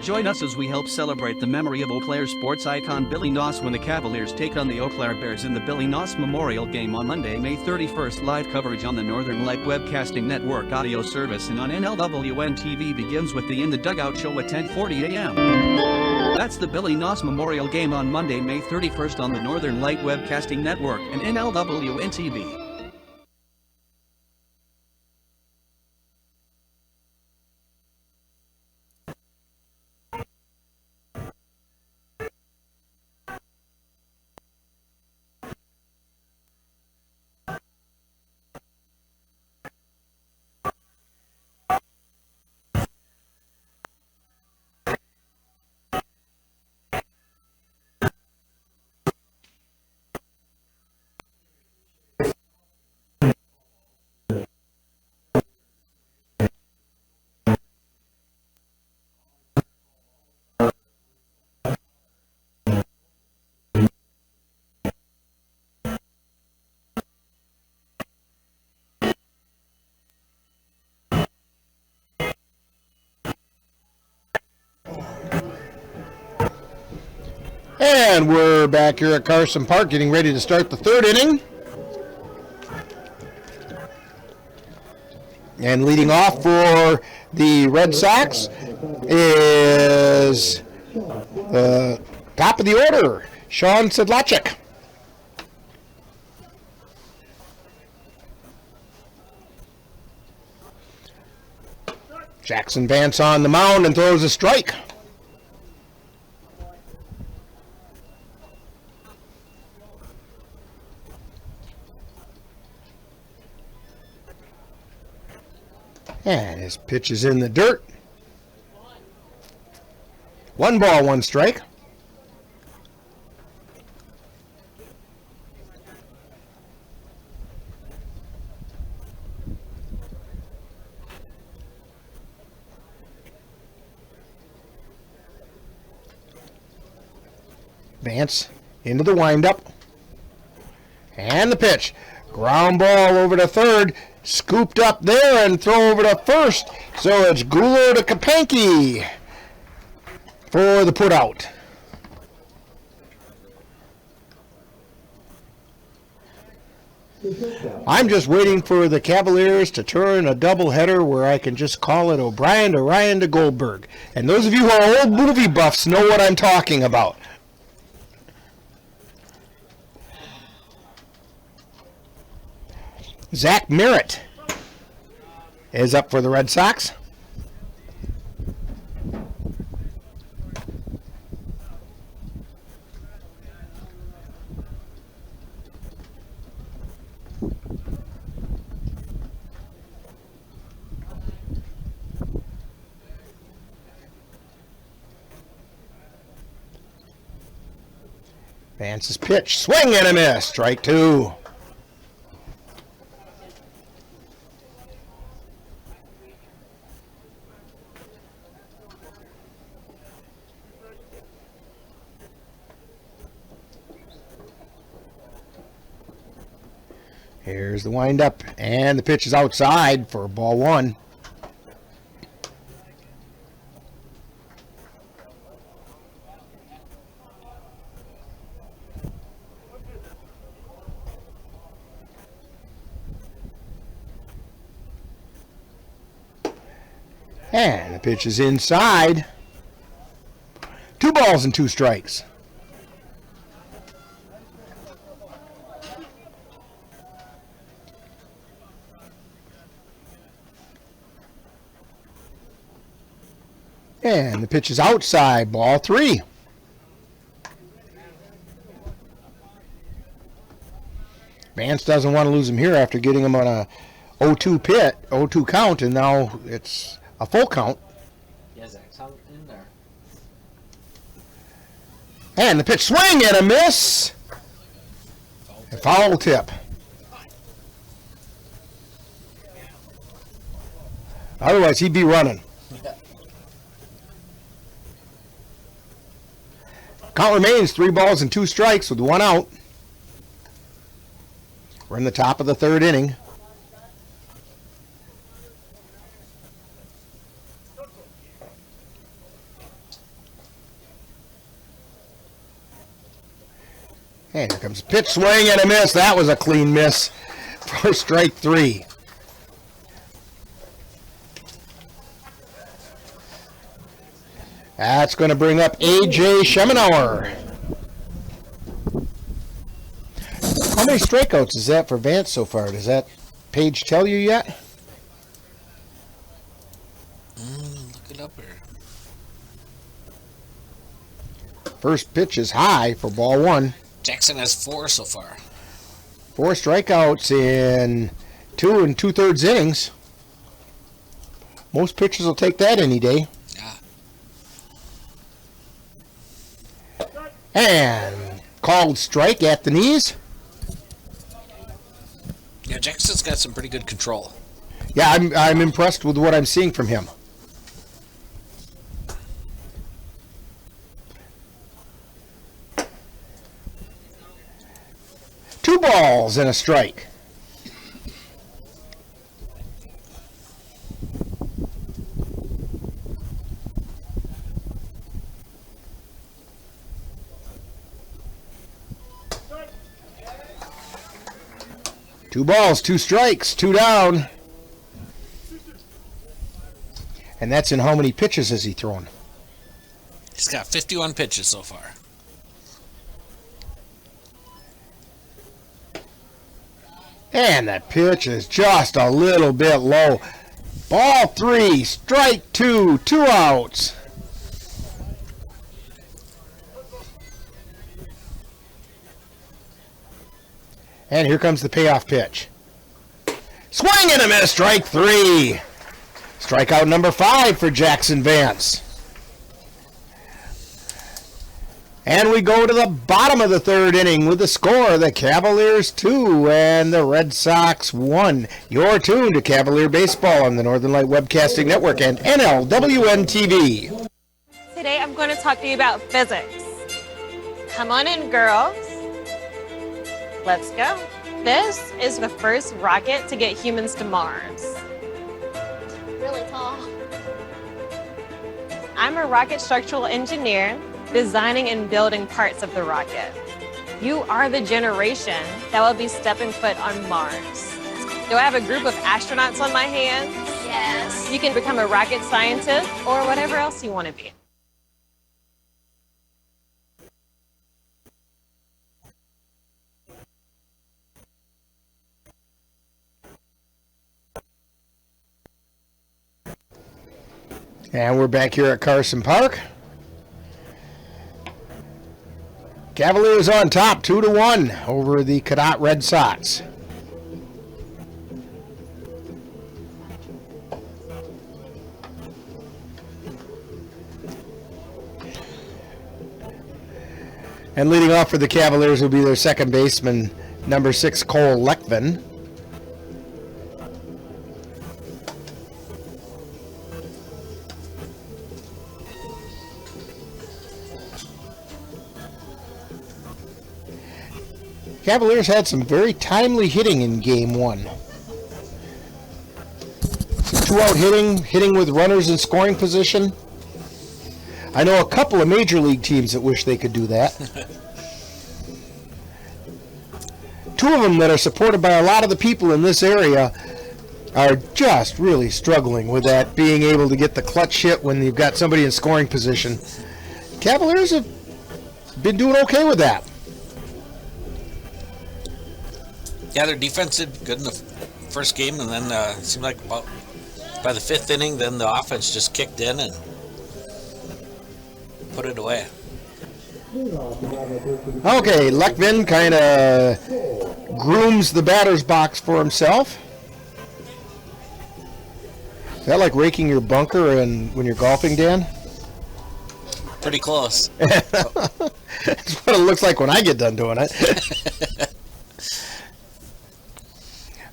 Join us as we help celebrate the memory of Eau Claire sports icon Billy Noss when the Cavaliers take on the Eau Claire Bears in the Billy Noss Memorial Game on Monday, May 31st. Live coverage on the Northern Light Webcasting Network audio service and on NLWN-TV begins with the In the Dugout show at 10:40 a.m. That's the Billy Noss Memorial Game on Monday, May 31st on the Northern Light Webcasting Network and NLWN-TV. And we're back here at Carson Park getting ready to start the third inning. And leading off for the Red Sox is top of the order, Sean Sedlacek. Jackson Vance on the mound and throws a strike. And his pitch is in the dirt. 1 ball, 1 strike. Vance into the windup. And the pitch. Ground ball over to third. Scooped up there and throw over to first. So it's Guler to Kapanke for the putout. I'm just waiting for the Cavaliers to turn a doubleheader where I can just call it O'Brien to Ryan to Goldberg. And those of you who are old movie buffs know what I'm talking about. Zach Merritt is up for the Red Sox. Vance's pitch, swing and a miss, strike 2. Here's the windup, and the pitch is outside for ball 1. And the pitch is inside. 2 balls and 2 strikes. And the pitch is outside, ball 3. Vance doesn't want to lose him here after getting him on a 0-2 count, and now it's a full count. Yeah, Zach's out in there. And the pitch, swing and a miss. A foul tip. Otherwise, he'd be running. Count remains 3 balls and 2 strikes with 1 out. We're in the top of the 3rd inning. And here comes a pitch, swing and a miss. That was a clean miss for strike 3. That's going to bring up A.J. Schemenauer. How many strikeouts is that for Vance so far? Does that page tell you yet? Look it up here. First pitch is high for ball 1. Jackson has 4 so far. 4 strikeouts in 2 2/3 innings. Most pitchers will take that any day. Yeah. And called strike at the knees. Yeah, Jackson's got some pretty good control. Yeah, I'm impressed with what I'm seeing from him. Two balls and a strike. Two balls, 2 strikes, 2 down. And that's in how many pitches has he thrown? He's got 51 pitches so far. And that pitch is just a little bit low. Ball 3, strike 2, 2 outs. And here comes the payoff pitch. Swing and a miss, strike 3. Strikeout number 5 for Jackson Vance. And we go to the bottom of the 3rd inning with the score, the Cavaliers 2 and the Red Sox 1. You're tuned to Cavalier Baseball on the Northern Light Webcasting Network and NLWN-TV. Today I'm going to talk to you about physics. Come on in, girls. Let's go. This is the first rocket to get humans to Mars. Really tall. I'm a rocket structural engineer, designing and building parts of the rocket. You are the generation that will be stepping foot on Mars. Do I have a group of astronauts on my hands? Yes. You can become a rocket scientist or whatever else you want to be. And we're back here at Carson Park. Cavaliers on top, 2-1 over the Cadott Red Sox. And leading off for the Cavaliers will be their second baseman, number 6, Cole Leckvin. Cavaliers had some very timely hitting in Game 1. 2-out hitting with runners in scoring position. I know a couple of major league teams that wish they could do that. 2 of them that are supported by a lot of the people in this area are just really struggling with that, being able to get the clutch hit when you've got somebody in scoring position. Cavaliers have been doing okay with that. Yeah, their defense did good in the first game, and then it seemed like about by the 5th inning, then the offense just kicked in and put it away. Okay, Leckvin kind of grooms the batter's box for himself. Is that like raking your bunker and when you're golfing, Dan? Pretty close. That's what it looks like when I get done doing it.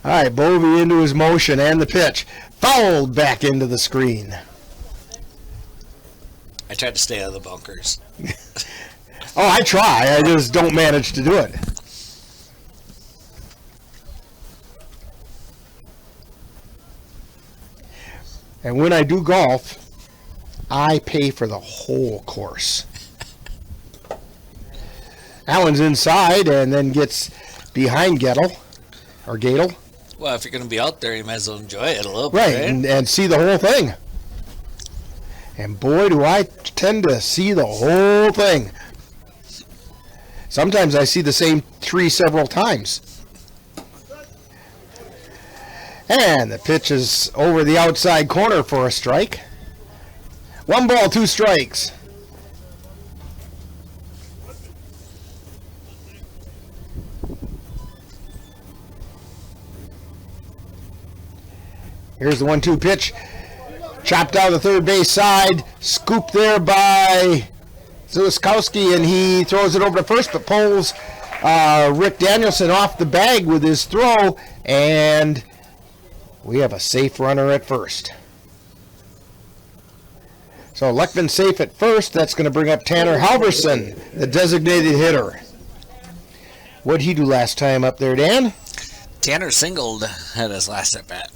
All right, Bovee into his motion and the pitch. Fouled back into the screen. I tried to stay out of the bunkers. Oh, I try. I just don't manage to do it. And when I do golf, I pay for the whole course. That one's inside and then gets behind Gettle, or Gadel. Well, if you're going to be out there, you might as well enjoy it a little Right, bit, right? and see the whole thing. And boy, do I tend to see the whole thing. Sometimes I see the same tree several times. And the pitch is over the outside corner for a strike. 1 ball, 2 strikes. Here's the 1-2 pitch. Chopped out the third base side. Scooped there by Ziliskowski, and he throws it over to first, but pulls Rick Danielson off the bag with his throw, and we have a safe runner at first. So Leckman safe at first. That's going to bring up Tanner Halverson, the designated hitter. What'd he do last time up there, Dan? Tanner singled at his last at bat.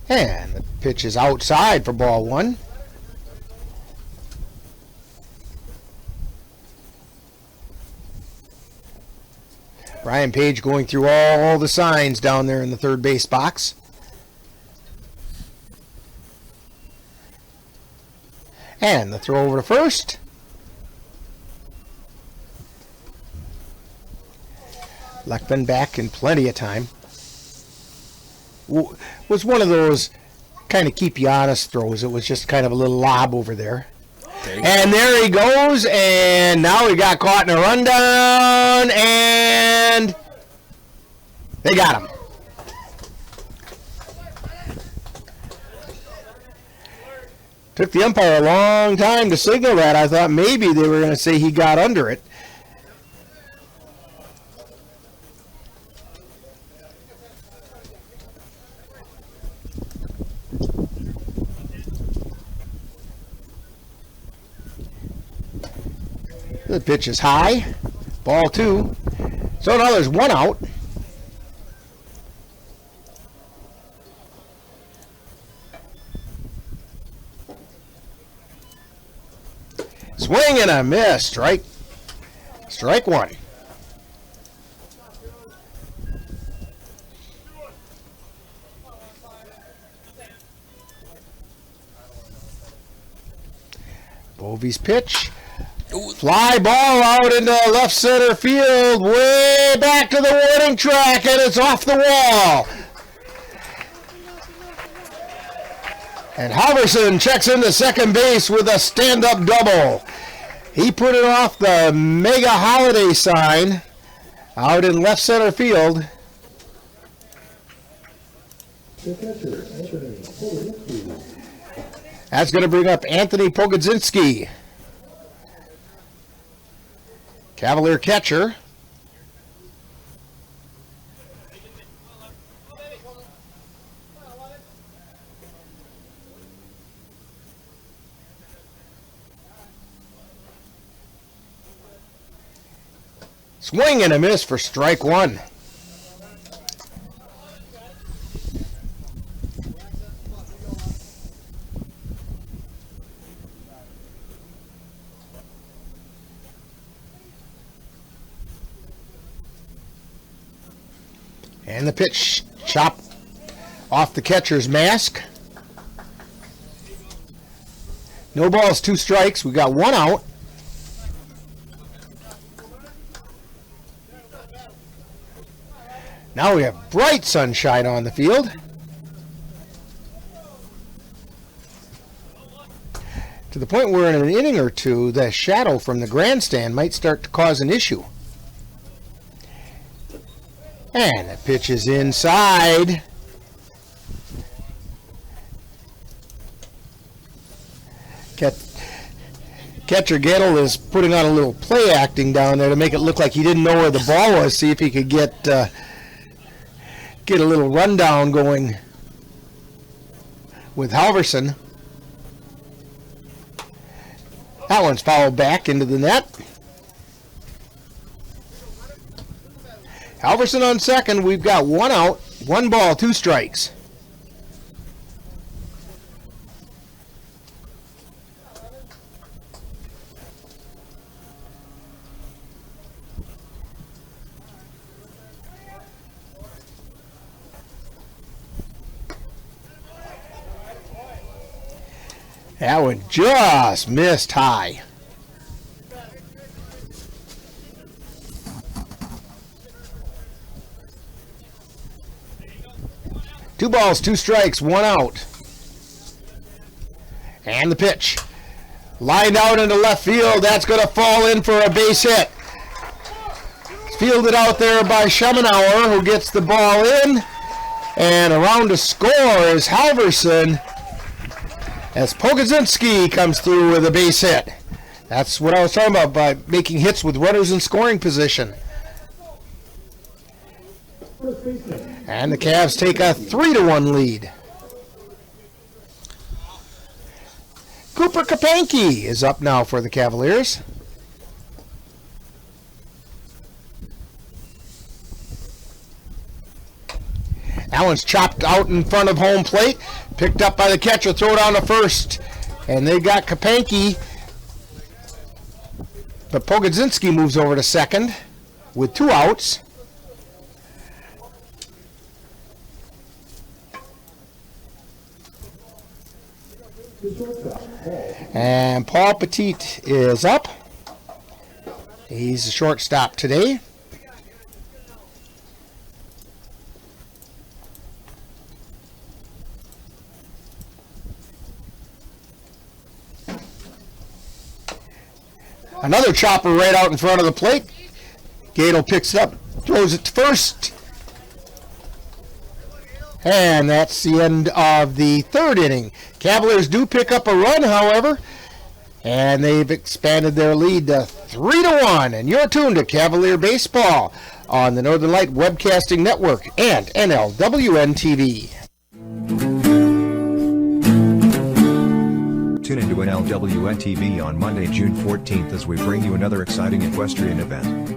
And the pitch is outside for ball 1. Brian Page going through all the signs down there in the third base box. And the throw over to first. Leckman back in plenty of time. Was one of those kind of keep you honest throws. It was just kind of a little lob over there. And there he goes, and now he got caught in a rundown, and they got him. Took the umpire a long time to signal that. I thought maybe they were going to say he got under it. The pitch is high. Ball 2. So now there's 1 out. Swing and a miss. Strike 1. Bovey's pitch. Fly ball out into left center field, way back to the warning track, and it's off the wall. And Halverson checks into second base with a stand-up double. He put it off the mega holiday sign out in left center field. That's going to bring up Anthony Pogodzinski, Cavalier catcher. Swing and a miss for strike 1. And the pitch chopped off the catcher's mask. No balls, 2 strikes. We got 1 out. Now we have bright sunshine on the field. To the point where in an inning or two, the shadow from the grandstand might start to cause an issue. And the pitch is inside. Catcher Gettle is putting on a little play acting down there to make it look like he didn't know where the ball was. See if he could get a little rundown going with Halverson. That one's fouled back into the net. Halverson on second. We've got 1 out, 1 ball, 2 strikes. That one just missed high. Two balls, two strikes, one out. And the pitch. Lined out into left field. That's going to fall in for a base hit. It's fielded out there by Schemenauer, who gets the ball in. And around to score is Halverson, as Pogodzinski comes through with a base hit. That's what I was talking about by making hits with runners in scoring position. And the Cavs take a 3-1 lead. Cooper Kapanke is up now for the Cavaliers. That one's chopped out in front of home plate. Picked up by the catcher, throw it on to first. And they got Kapanke. But Pogodzinski moves over to second with 2 outs. And Paul Petit is up. He's a shortstop today. Another chopper right out in front of the plate. Gato picks it up, throws it to first. And that's the end of the 3rd inning. Cavaliers do pick up a run, however, and they've expanded their lead to 3-1. And you're tuned to Cavalier Baseball on the Northern Light Webcasting Network and NLWN-TV. Tune into NLWN-TV on Monday, June 14th as we bring you another exciting equestrian event.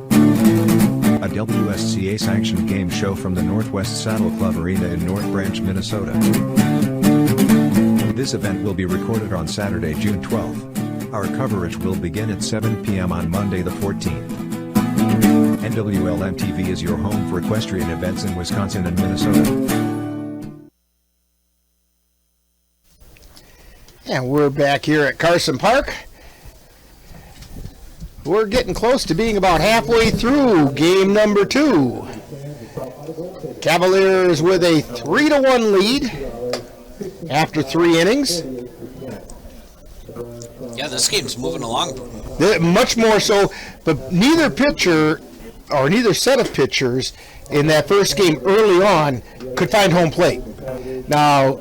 A WSCA-sanctioned game show from the Northwest Saddle Club Arena in North Branch, Minnesota. This event will be recorded on Saturday, June 12th. Our coverage will begin at 7 p.m. on Monday the 14th. NWLN-TV is your home for equestrian events in Wisconsin and Minnesota. And we're back here at Carson Park. We're getting close to being about halfway through game number 2. Cavaliers with a 3-1 lead after 3 innings. Yeah, this game's moving along. Much more so, but neither pitcher or neither set of pitchers in that first game early on could find home plate. Now,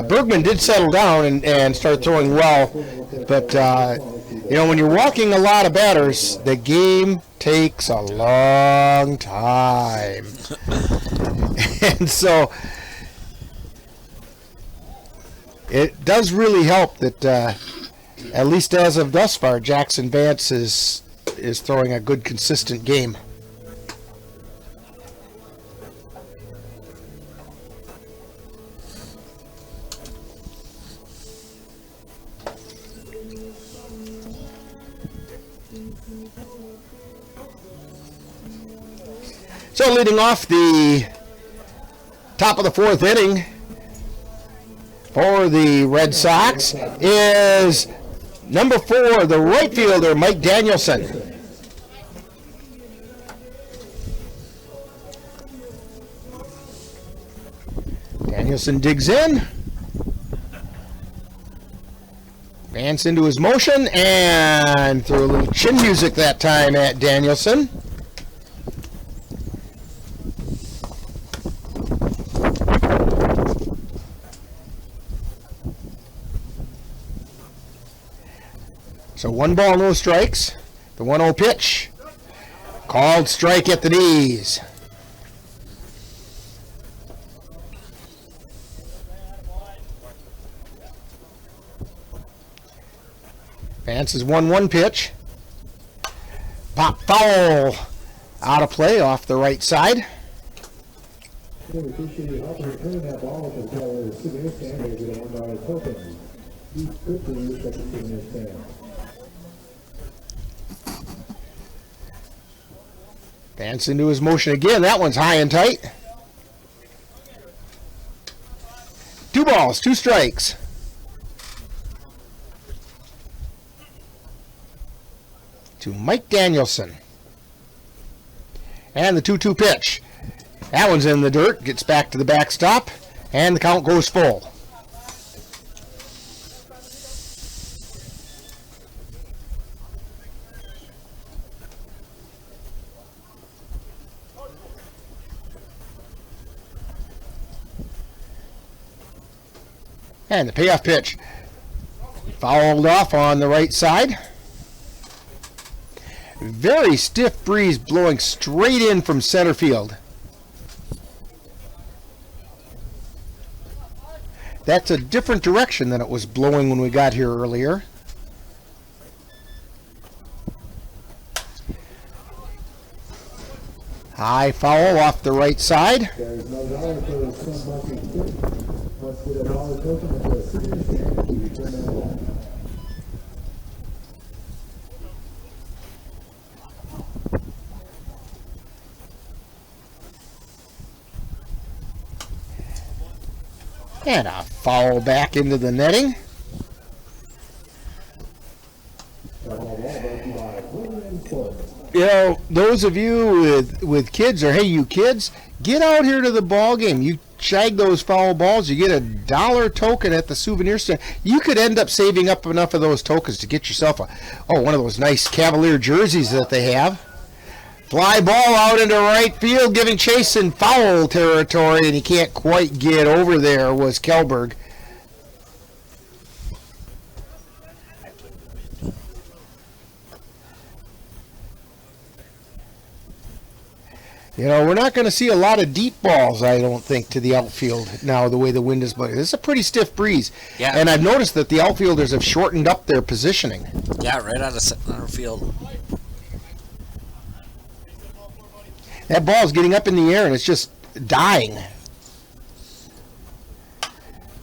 Bergman did settle down and start throwing well, but when you're walking a lot of batters, the game takes a long time. And so it does really help that at least as of thus far, Jackson Vance is throwing a good, consistent game. So leading off the top of the 4th inning for the Red Sox is number 4, the right fielder, Mike Danielson. Danielson digs in. Vance into his motion and threw a little chin music that time at Danielson. So 1 ball, no strikes. The 1-0 pitch. Called strike at the knees. Vance's 1-1 pitch. Pop foul. Out of play off the right side. Vance into his motion again. That one's high and tight. 2 balls, 2 strikes. To Mike Danielson. And the 2-2 pitch. That one's in the dirt, gets back to the backstop, and the count goes full. And the payoff pitch. Fouled off on the right side. Very stiff breeze blowing straight in from center field. That's a different direction than it was blowing when we got here earlier. High foul off the right side. And a foul back into the netting. You know, those of you with kids, or hey, you kids, get out here to the ball game. You shag those foul balls, you get a $1 token at the souvenir stand. You could end up saving up enough of those tokens to get yourself one of those nice Cavalier jerseys that they have. Fly ball out into right field, giving chase in foul territory, and he can't quite get over there, was Kelberg. You know, we're not going to see a lot of deep balls, I don't think, to the outfield now, the way the wind is blowing. This is a pretty stiff breeze. Yeah. And I've noticed that the outfielders have shortened up their positioning. Yeah, right out of center field. That ball's getting up in the air and it's just dying.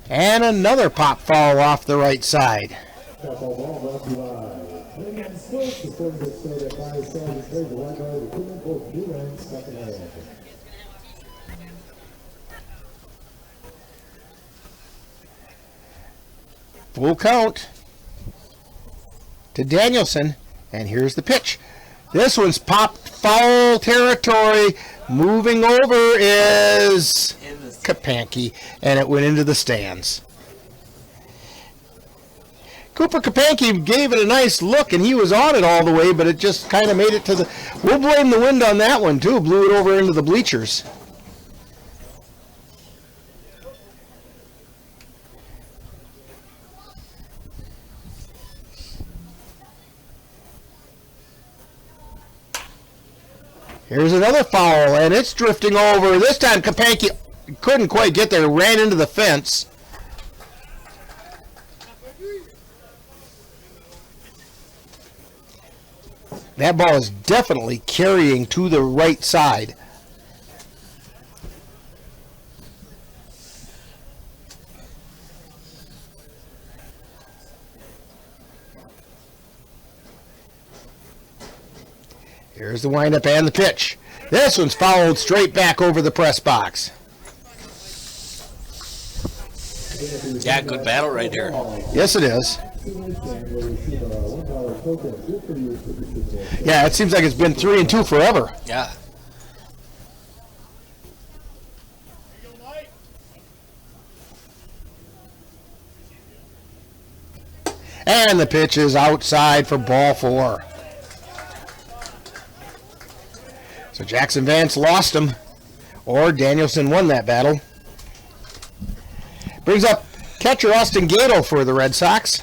And another pop foul off the right side. Full count to Danielson, and here's the pitch. This one's popped foul territory. Moving over is Kapanke, and it went into the stands. Cooper Kapanke gave it a nice look, and he was on it all the way, but it just kind of made it to the... We'll blame the wind on that one, too. Blew it over into the bleachers. Here's another foul, and it's drifting over. This time, Kapanke couldn't quite get there, ran into the fence. That ball is definitely carrying to the right side. Here's the windup and the pitch. This one's fouled straight back over the press box. Yeah, good battle right here. Yes, it is. Yeah, it seems like it's been 3-2 forever. Yeah. And the pitch is outside for ball 4. So Jackson Vance lost him, or Danielson won that battle. Brings up catcher Austin Gato for the Red Sox.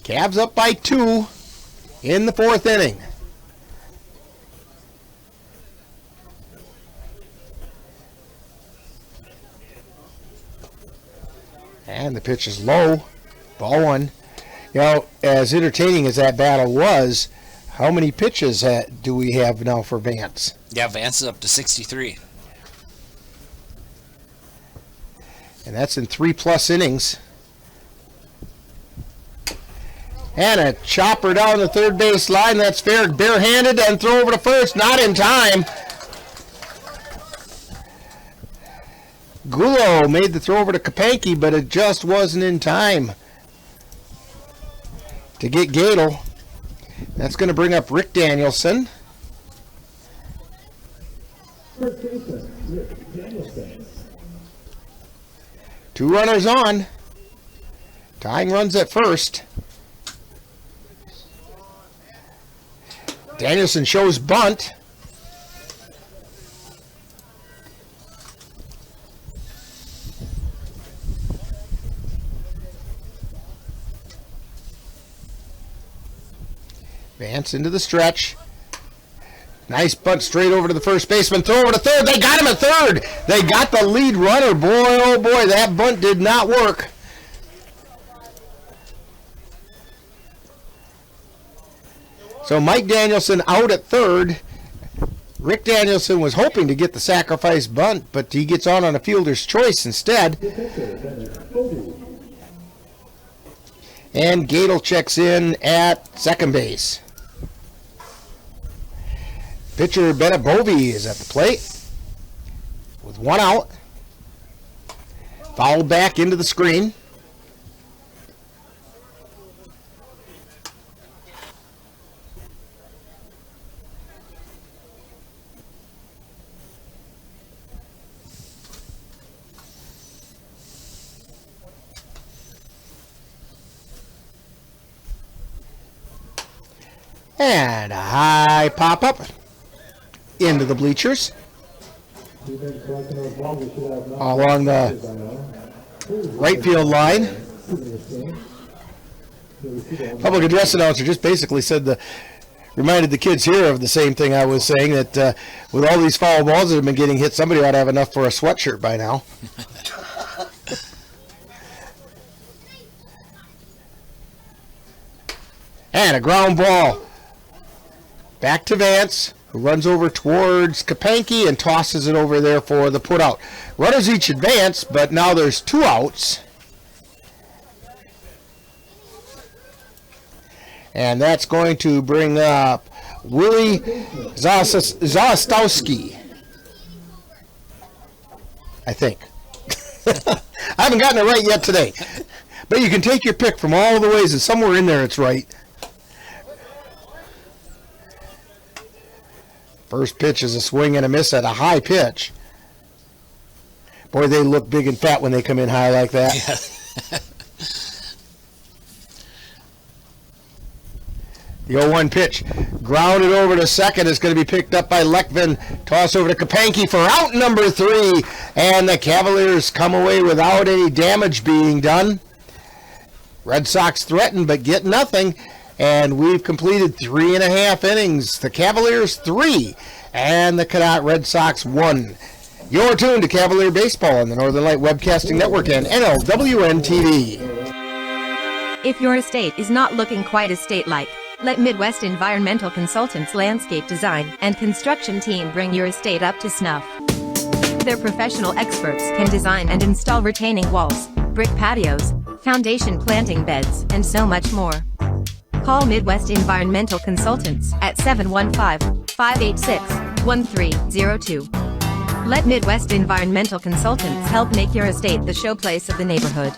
Cavs up by 2 in the 4th inning. And the pitch is low. Ball 1. You know, as entertaining as that battle was, how many pitches do we have now for Vance? Yeah, Vance is up to 63. And that's in 3+ innings. And a chopper down the third base line. That's fair. Barehanded and throw over to first. Not in time. Gulo made the throw over to Kapanke, but it just wasn't in time to get Gadel. That's going to bring up Rick Danielson. Two runners on. Tying runs at first. Danielson shows bunt. Vance into the stretch. Nice bunt straight over to the first baseman. Throw over to third. They got him at third. They got the lead runner. Boy, oh boy, that bunt did not work. So Mike Danielson out at third. Rick Danielson was hoping to get the sacrifice bunt, but he gets on a fielder's choice instead. And Gadel checks in at second base. Pitcher Bennett Bovee is at the plate with one out. Fouled back into the screen. And a high pop-up into the bleachers. Along the right field line. Public address announcer just basically said reminded the kids here of the same thing I was saying, that with all these foul balls that have been getting hit, somebody ought to have enough for a sweatshirt by now. And a ground ball. Back to Vance, who runs over towards Kapanke and tosses it over there for the putout. Runners each advance, but now there's two outs. And that's going to bring up Willie Zastowski, I think. I haven't gotten it right yet today. But you can take your pick from all the ways, and somewhere in there it's right. First pitch is a swing and a miss at a high pitch. Boy, they look big and fat when they come in high like that. Yeah. The 0-1 pitch, grounded over to second, is going to be picked up by Lekvin. Toss over to Kapanke for out number 3, and the Cavaliers come away without any damage being done. Red Sox threaten but get nothing, and we've completed 3.5 innings. The Cavaliers 3, and the Cadott Red Sox 1. You're tuned to Cavalier Baseball on the Northern Light Webcasting Network and NLWN-TV. If your estate is not looking quite estate-like, let Midwest Environmental Consultants Landscape Design and Construction Team bring your estate up to snuff. Their professional experts can design and install retaining walls, brick patios, foundation planting beds, and so much more. Call Midwest Environmental Consultants at 715-586-1302. Let Midwest Environmental Consultants help make your estate the showplace of the neighborhood.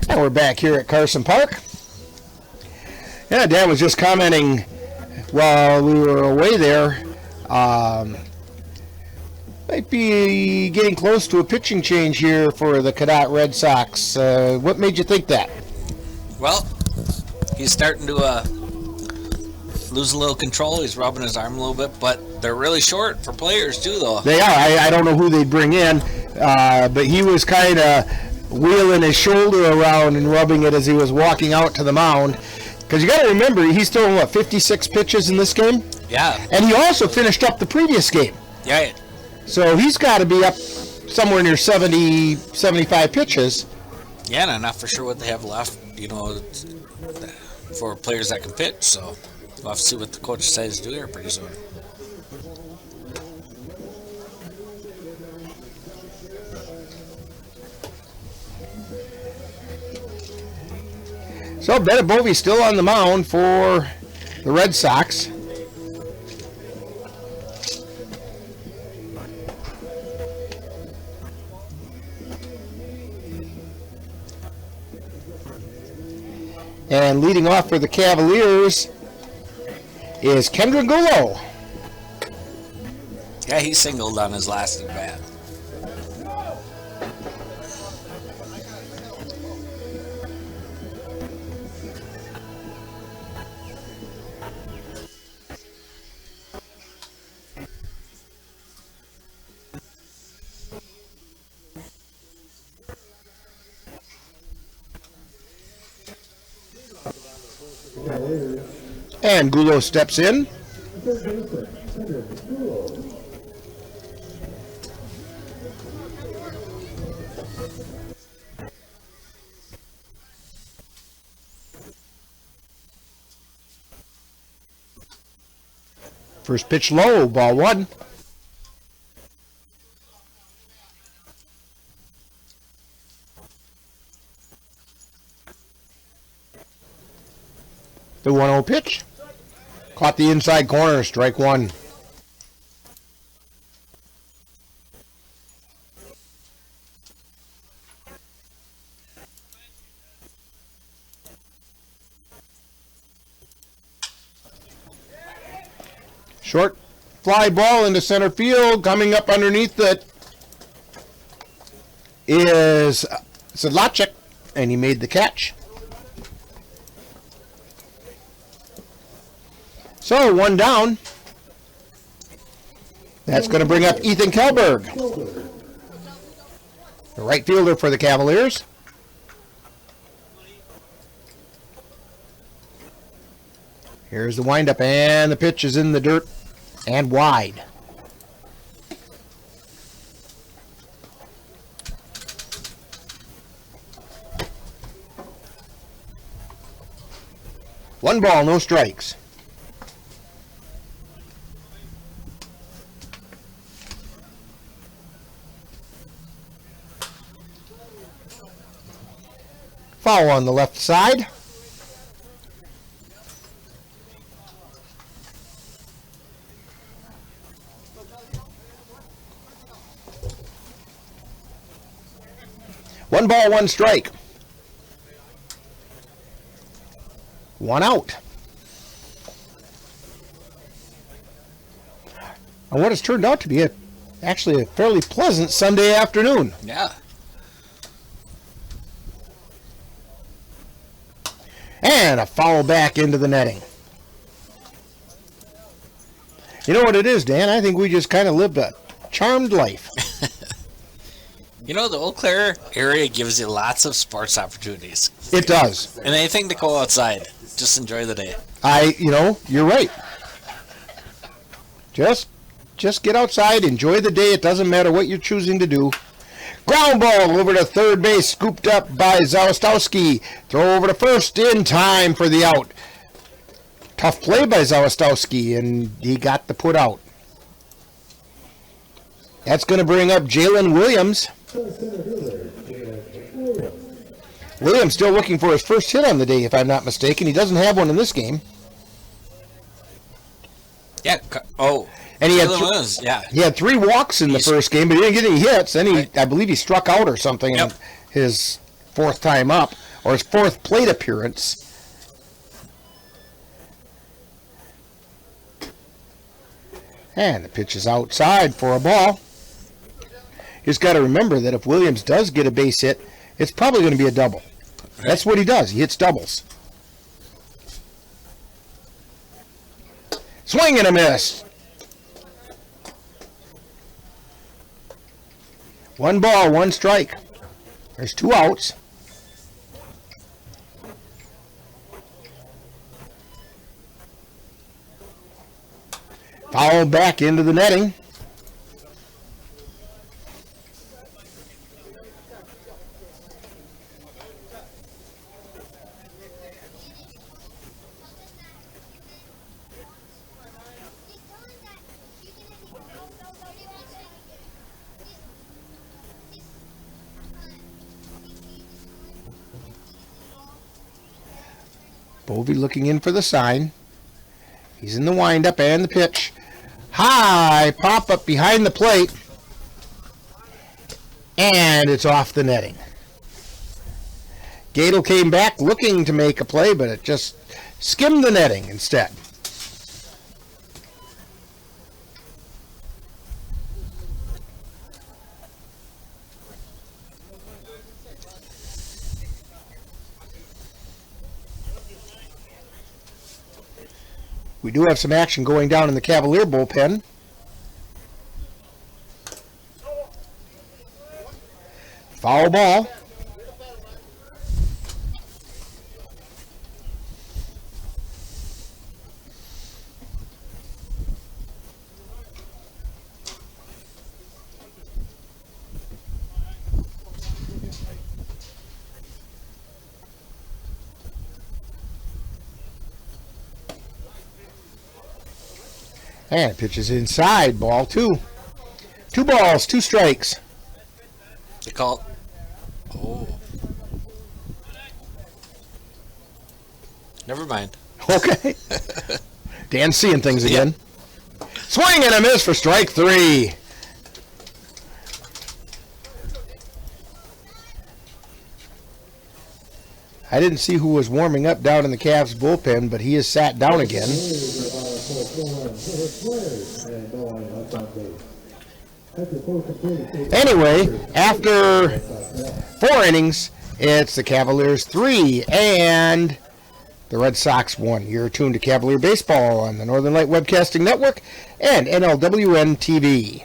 And we're back here at Carson Park. Yeah, Dan was just commenting while we were away there. Might be getting close to a pitching change here for the Cadott Red Sox. What made you think that? Well, he's starting to lose a little control. He's rubbing his arm a little bit, but they're really short for players too, though. They are. I don't know who they'd bring in, but he was kind of wheeling his shoulder around and rubbing it as he was walking out to the mound. Because you got to remember, he's throwing, 56 pitches in this game? Yeah. And he also finished up the previous game. Yeah. So he's got to be up somewhere near 70, 75 pitches. Yeah, and I'm not for sure what they have left, for players that can pitch. So we'll have to see what the coach decides to do here pretty soon. So Bettabovi still on the mound for the Red Sox. And leading off for the Cavaliers is Kendra Gullo. Yeah, he singled on his last at bat. And Gullo steps in. First pitch low, ball one. The 1-0 pitch. Caught the inside corner, strike one. Short fly ball into center field. Coming up underneath it is Sedlacek, and he made the catch. So, one down. That's going to bring up Ethan Kelberg, the right fielder for the Cavaliers. Here's the windup, and the pitch is in the dirt and wide. One ball, no strikes. Foul on the left side. One ball, one strike. One out. And what has turned out to be actually a fairly pleasant Sunday afternoon. Yeah. And a foul back into the netting. You know what it is, Dan? I think we just kind of lived a charmed life. You know, the Eau Claire area gives you lots of sports opportunities. It does. And anything to go outside. Just enjoy the day. You're right. Just get outside, enjoy the day. It doesn't matter what you're choosing to do. Ground ball over to third base, scooped up by Zawistowski. Throw over to first in time for the out. Tough play by Zawistowski, and he got the put out. That's going to bring up Jalen Williams. Williams still looking for his first hit on the day, if I'm not mistaken. He doesn't have one in this game. Yeah. Oh. And he had he had 3 walks in the first game, but he didn't get any hits. Then I believe he struck out or something in his 4th time up, or his 4th plate appearance. And the pitch is outside for a ball. He's got to remember that if Williams does get a base hit, it's probably going to be a double. That's what he does. He hits doubles. Swing and a miss. 1 ball, 1 strike. There's 2 outs. Foul back into the netting. Bovey looking in for the sign. He's in the windup and the pitch. High pop up behind the plate. And it's off the netting. Gadel came back looking to make a play, but it just skimmed the netting instead. We do have some action going down in the Cavalier bullpen. Foul ball. And pitches inside, ball 2. 2 balls, 2 strikes. They call it. Oh. Never mind. Okay. Dan's seeing things again. Swing and a miss for strike 3. I didn't see who was warming up down in the Cavs bullpen, but he has sat down again. Anyway, after 4 innings, it's the Cavaliers 3 and the Red Sox 1. You're tuned to Cavalier Baseball on the Northern Light Webcasting Network and NLWN-TV.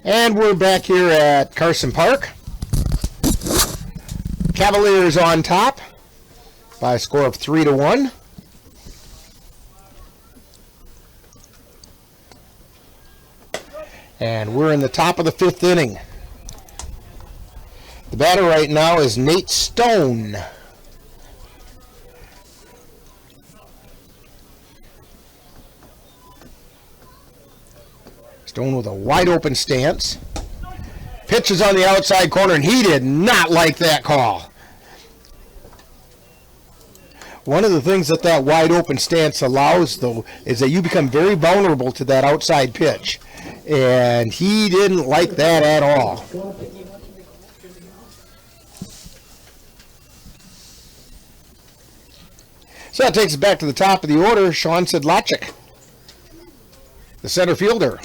And we're back here at Carson Park. Cavaliers on top by a score of 3-1. And we're in the top of the 5th inning. The batter right now is Nate Stone. Stone with a wide open stance. Pitch is on the outside corner, and he did not like that call. One of the things that that wide open stance allows, though, is that you become very vulnerable to that outside pitch. And he didn't like that at all. So that takes us back to the top of the order, Sean Sedlacek, the center fielder.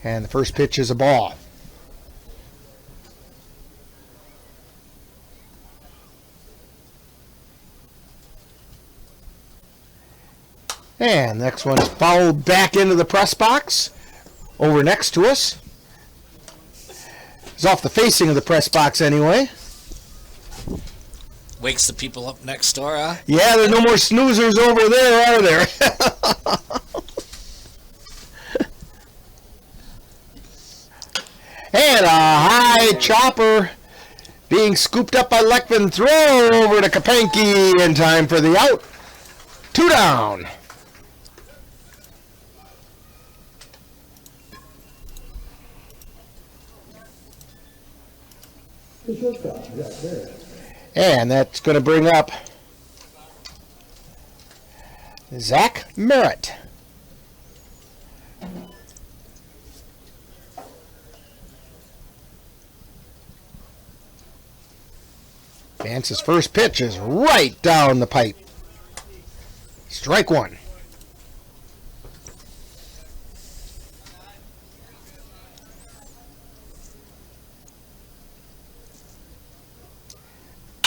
And the first pitch is a ball. And next one's fouled back into the press box, over next to us. It's off the facing of the press box anyway. wakes the people up next door, huh? Yeah, there's no more snoozers over there, are there? And a high chopper being scooped up by Leckman. Throw over to Kapanke in time for the out. 2 down. And that's going to bring up Zach Merritt. Vance's first pitch is right down the pipe. Strike one.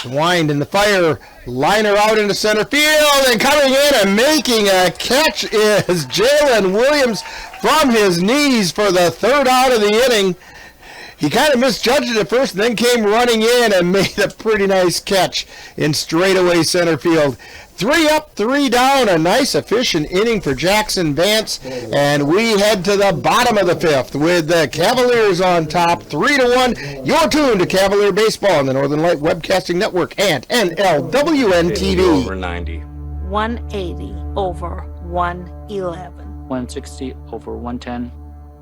Wind in the fire, liner out into center field, and coming in and making a catch is Jalen Williams from his knees for the 3rd out of the inning. He kind of misjudged it at first and then came running in and made a pretty nice catch in straightaway center field. 3 up, 3 down, a nice efficient inning for Jackson Vance, and we head to the bottom of the 5th with the Cavaliers on top, 3-1. You're tuned to Cavalier Baseball on the Northern Light Webcasting Network and NLWN-TV. Over 90. 180 over 111. 160 over 110.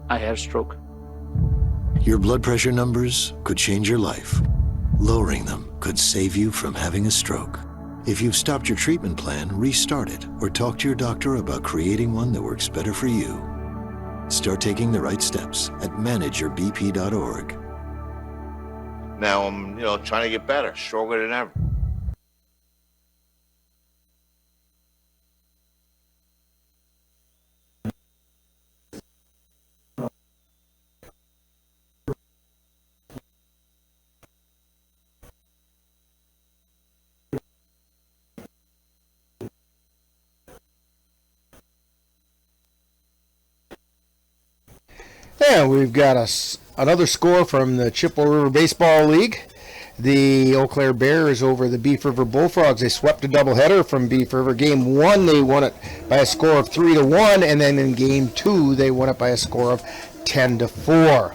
I had a stroke. Your blood pressure numbers could change your life. Lowering them could save you from having a stroke. If you've stopped your treatment plan, restart it or talk to your doctor about creating one that works better for you. Start taking the right steps at manageyourbp.org. Now I'm, trying to get better, stronger than ever. And we've got another score from the Chippewa River Baseball League. The Eau Claire Bears over the Beef River Bullfrogs. They swept a doubleheader from Beef River. Game 1, they won it by a score of 3-1, and then in Game 2, they won it by a score of 10-4.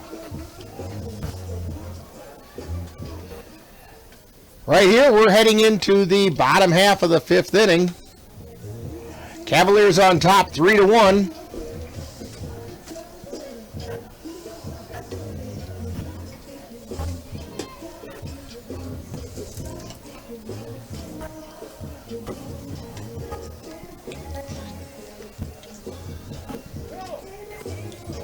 Right here, we're heading into the bottom half of the 5th inning. Cavaliers on top, 3-1.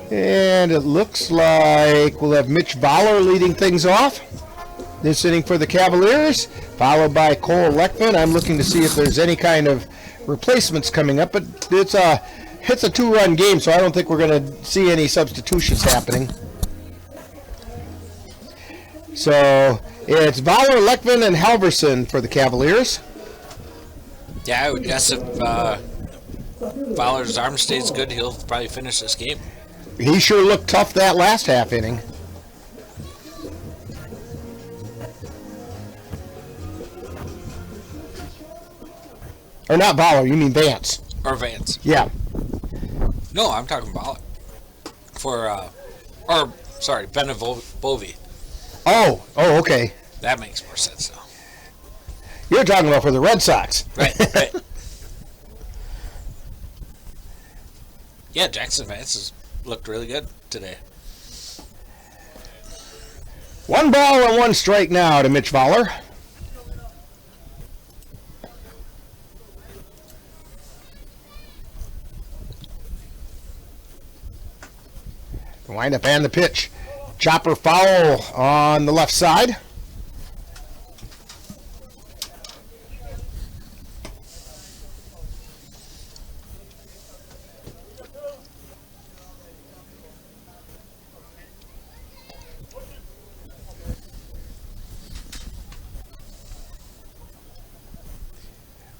And it looks like we'll have Mitch Voller leading things off this inning for the Cavaliers, followed by Cole Leckman. I'm looking to see if there's any kind of replacements coming up, but it's a 2-run game, so I don't think we're going to see any substitutions happening. So it's Voller, Leckman, and Halverson for the Cavaliers. Yeah, I would guess if Voller's arm stays good, he'll probably finish this game. He sure looked tough that last half inning. Or not Voller, you mean Vance. Or Vance. Yeah. No, I'm talking Voller. Benevovi. Oh, okay. That makes more sense now. You're talking about for the Red Sox. Right. Yeah, Jackson Vance has looked really good today. 1 ball and 1 strike now to Mitch Voller. The windup and the pitch. Chopper foul on the left side.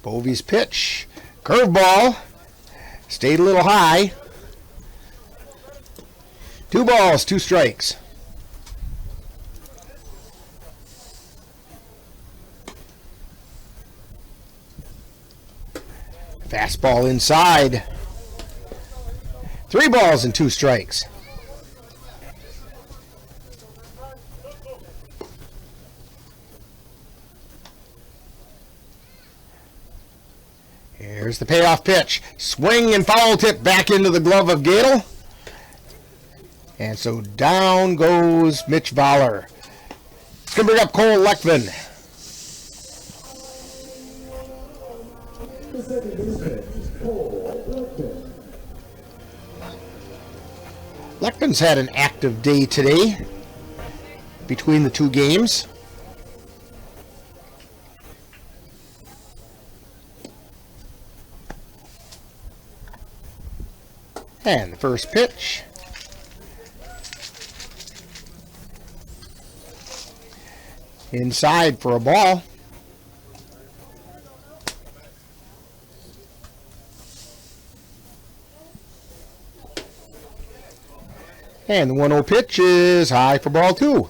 Bovey's pitch. Curveball. Stayed a little high. 2 balls, 2 strikes. Fastball inside. 3 balls and 2 strikes. Here's the payoff pitch. Swing and foul tip back into the glove of Gadel. And so down goes Mitch Voller. It's going to bring up Cole Leckman. Leckman's had an active day today between the 2 games. And the first pitch. Inside for a ball. And the 1-0 pitch is high for ball 2.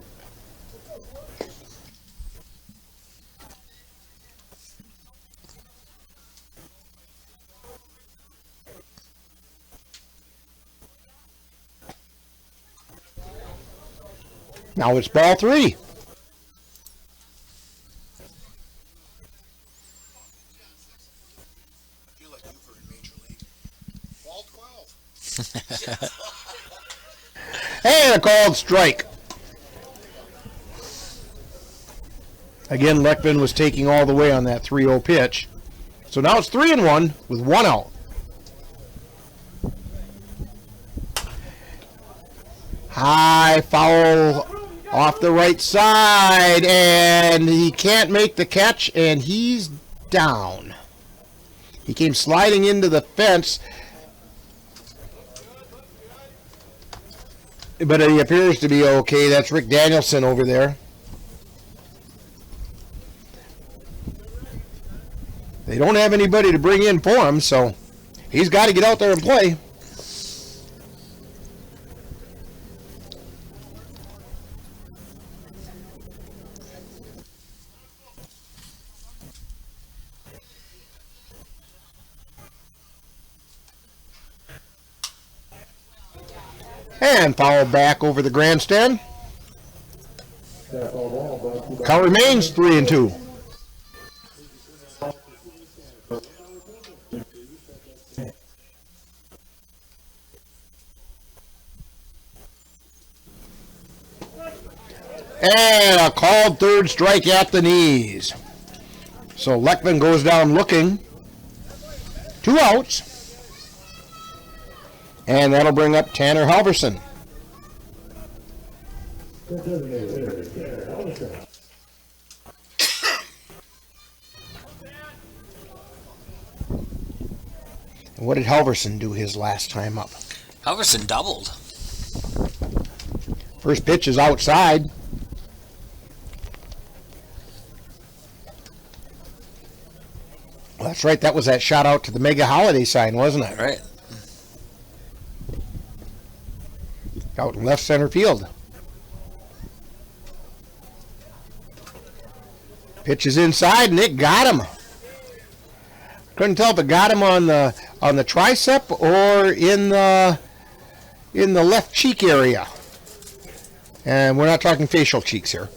Now it's ball 3. And a called strike. Again, Leckman was taking all the way on that 3-0 pitch. So now it's 3-1 with 1 out. High foul off the right side, and he can't make the catch, and he's down. He came sliding into the fence, but he appears to be okay. That's Rick Danielson over there. They don't have anybody to bring in for him, so he's got to get out there and play. And foul back over the grandstand. Count remains 3-2. And a called third strike at the knees. So Leckman goes down looking. 2 outs. And that'll bring up Tanner Halverson. What did Halverson do his last time up? Halverson doubled. First pitch is outside. Well, that's right. That was that shot out to the Mega Holiday sign, wasn't it? Right. Out in left center field. Pitch is inside, and it got him. Couldn't tell if it got him on the tricep or in the left cheek area. And we're not talking facial cheeks here.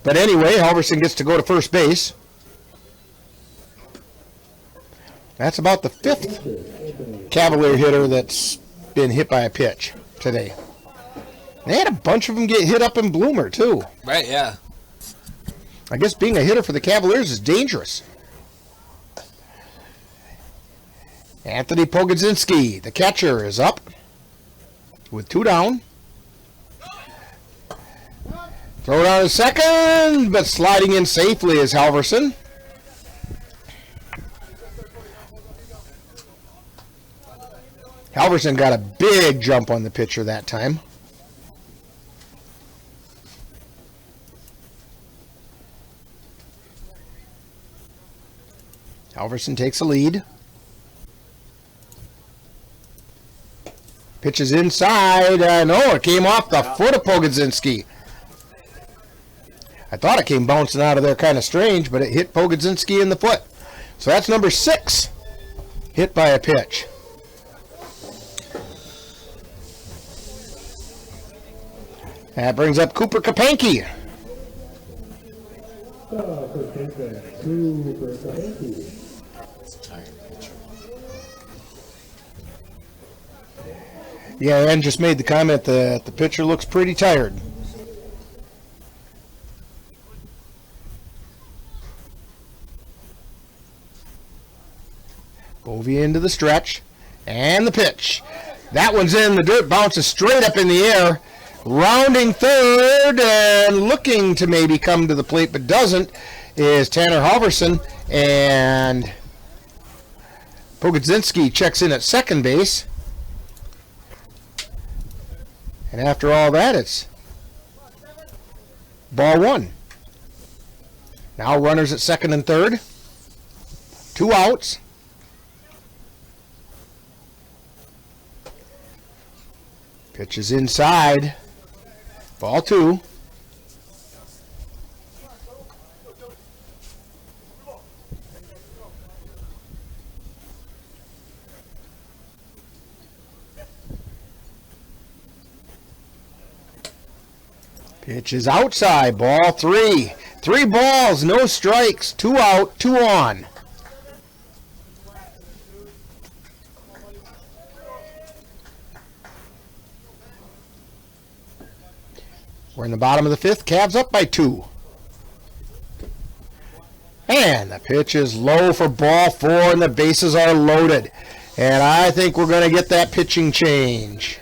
But anyway, Halverson gets to go to first base. That's about the 5th Cavalier hitter that's been hit by a pitch today. They had a bunch of them get hit up in Bloomer, too. Right, yeah. I guess being a hitter for the Cavaliers is dangerous. Anthony Pogodzinski, the catcher, is up with 2 down. Throw down a second, but sliding in safely is Halverson. Halverson got a big jump on the pitcher that time. Halverson takes a lead. Pitches inside. No, it came off the foot of Pogodzinski. I thought it came bouncing out of there kind of strange, but it hit Pogodzinski in the foot. So that's number 6, hit by a pitch. That brings up Cooper Kapanke. Yeah, Ann just made the comment that the pitcher looks pretty tired. Bovee into the stretch, and the pitch. That one's in the dirt, bounces straight up in the air. Rounding third and looking to maybe come to the plate but doesn't is Tanner Halverson, and Pogodzinski checks in at second base. And after all that, it's ball 1. Now runners at second and third. 2 outs. Pitch is inside. Ball 2. Pitch is outside. Ball 3. 3 balls, no strikes. 2 out, 2 on. We're in the bottom of the 5th. Cavs up by 2. And the pitch is low for ball 4, and the bases are loaded. And I think we're going to get that pitching change.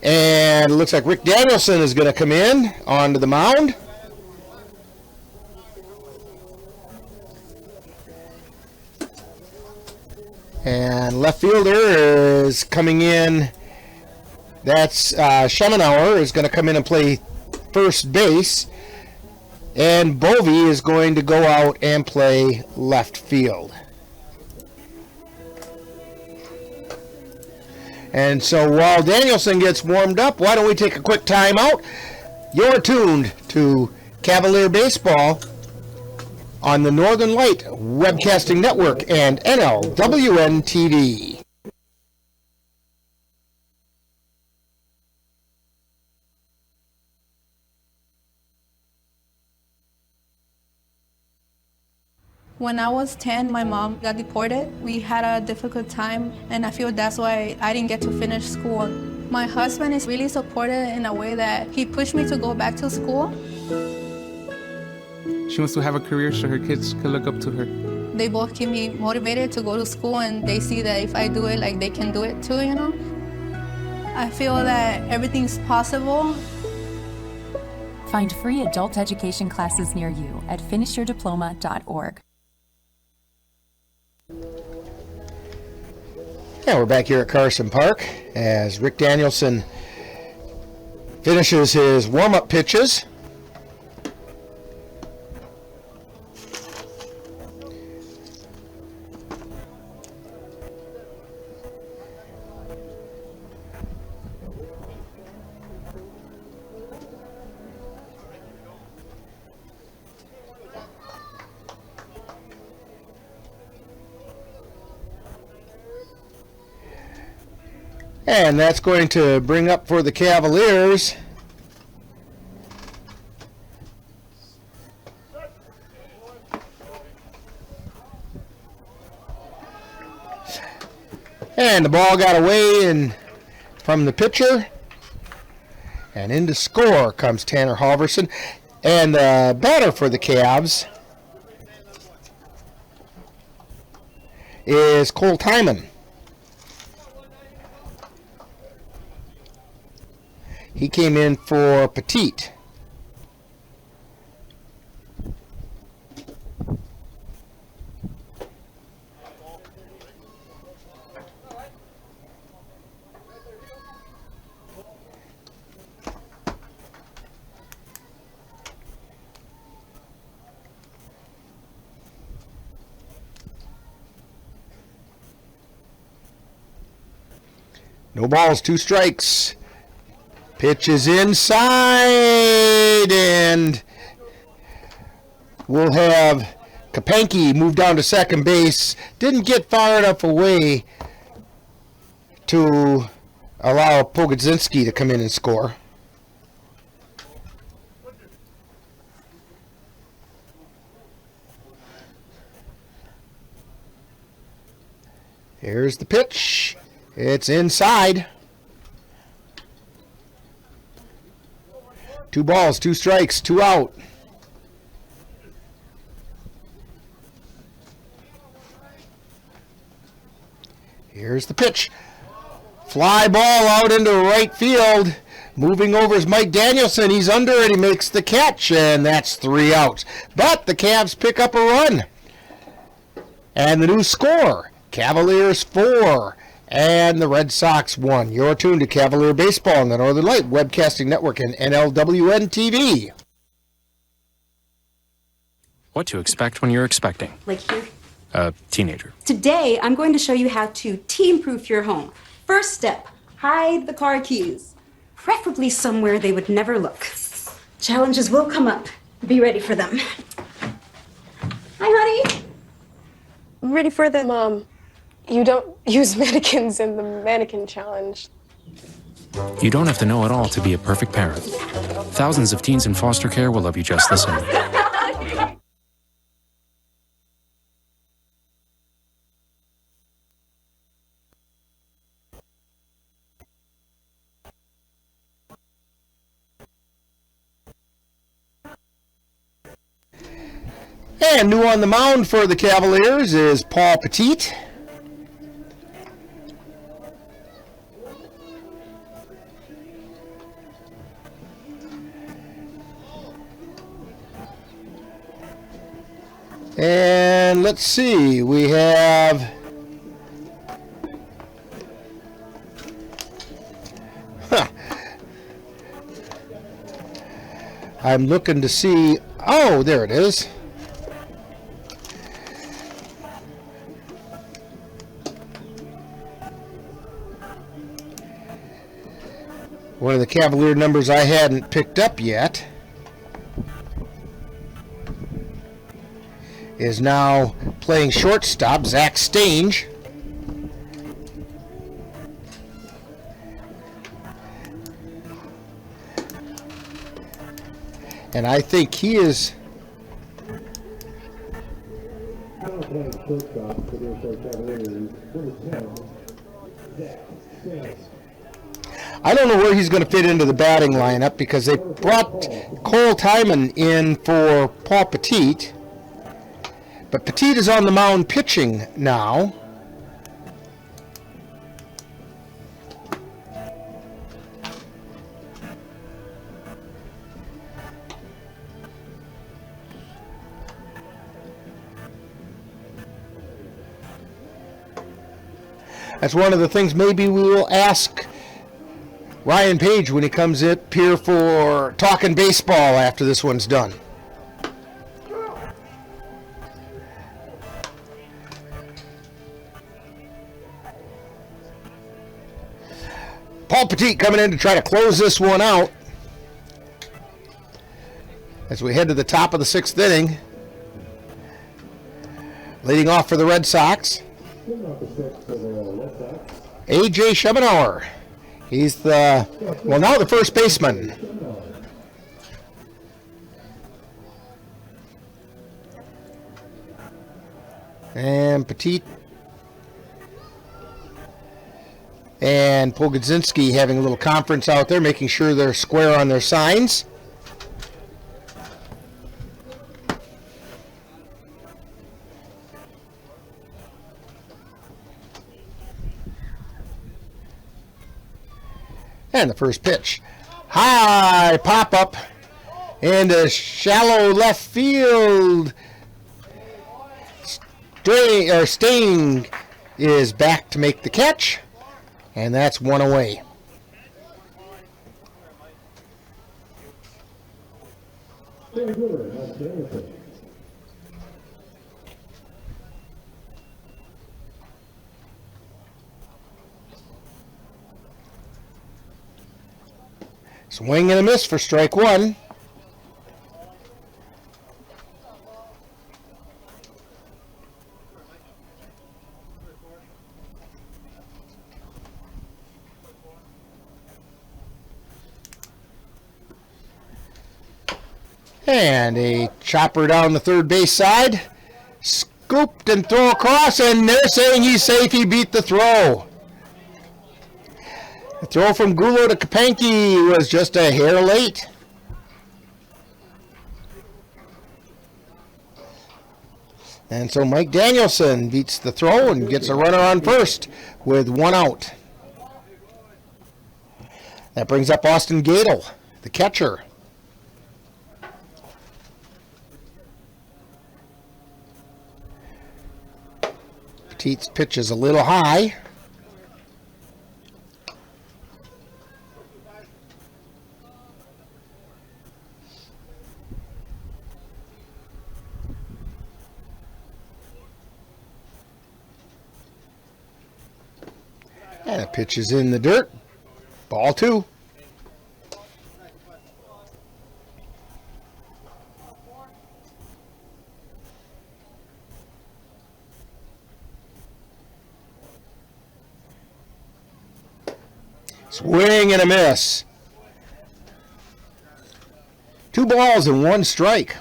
And it looks like Rick Danielson is going to come in onto the mound. And left fielder is coming in. That's Schemenauer is going to come in and play first base. And Bovee is going to go out and play left field. And so while Danielson gets warmed up, why don't we take a quick timeout? You're tuned to Cavalier Baseball on the Northern Light Webcasting Network and NLWN-TV. When I was 10, my mom got deported. We had a difficult time, and I feel that's why I didn't get to finish school. My husband is really supportive in a way that he pushed me to go back to school. She wants to have a career so her kids can look up to her. They both keep me motivated to go to school, and they see that if I do it, like, they can do it too, you know? I feel that everything's possible. Find free adult education classes near you at finishyourdiploma.org. Yeah, we're back here at Carson Park as Rick Danielson finishes his warm-up pitches. And that's going to bring up for the Cavaliers and the ball got away from the pitcher, and in to score comes Tanner Halverson. And the batter for the Cavs is Cole Timon. He came in for Petite. No balls, 2 strikes. Pitch is inside, And we'll have Kapanke move down to second base. Didn't get far enough away to allow Pogodzinski to come in and score. Here's the pitch. It's inside. 2 balls, 2 strikes, 2 out. Here's the pitch. Fly ball out into right field. Moving over is Mike Danielson. He's under it. He makes the catch, and that's 3 outs. But the Cavs pick up a run. And the new score, Cavaliers 4 and the Red Sox 1. You're tuned to Cavalier Baseball on the Northern Light Webcasting Network and NLWN-TV. What to expect when you're expecting. Like here. A teenager. Today, I'm going to show you how to teen-proof your home. First step, hide the car keys. Preferably somewhere they would never look. Challenges will come up. Be ready for them. Hi, honey. Ready for the... Mom, you don't use mannequins in the mannequin challenge. You don't have to know it all to be a perfect parent. Thousands of teens in foster care will love you just the same. And new on the mound for the Cavaliers is Paul Petit. And let's see, we have I'm looking to see, oh, there it is. One of the Cavalier numbers I hadn't picked up yet is now playing shortstop, Zach Stange. And I think he is... I don't know where he's going to fit into the batting lineup because they brought Cole Timon in for Paul Petit. But Petit is on the mound pitching now. That's one of the things maybe we will ask Ryan Page when he comes up here for Talking Baseball after this one's done. Paul Petit coming in to try to close this one out as we head to the top of the 6th inning. Leading off for the Red Sox, A.J. Schemenauer. He's the, well, now the first baseman. And Petit and Pogodzinski having a little conference out there, making sure they're square on their signs. And the first pitch. High pop-up into shallow left field. Stain is back to make the catch. And that's one away. Swing and a miss for strike one. And a chopper down the third base side. Scooped and throw across, and they're saying he's safe. He beat the throw. The throw from Gulo to Kapanke was just a hair late. And so Mike Danielson beats the throw and gets a runner on first with 1 out. That brings up Austin Gadel, the catcher. Petit's pitch is a little high. And the pitch is in the dirt. Ball 2. Swing and a miss. 2 balls and 1 strike.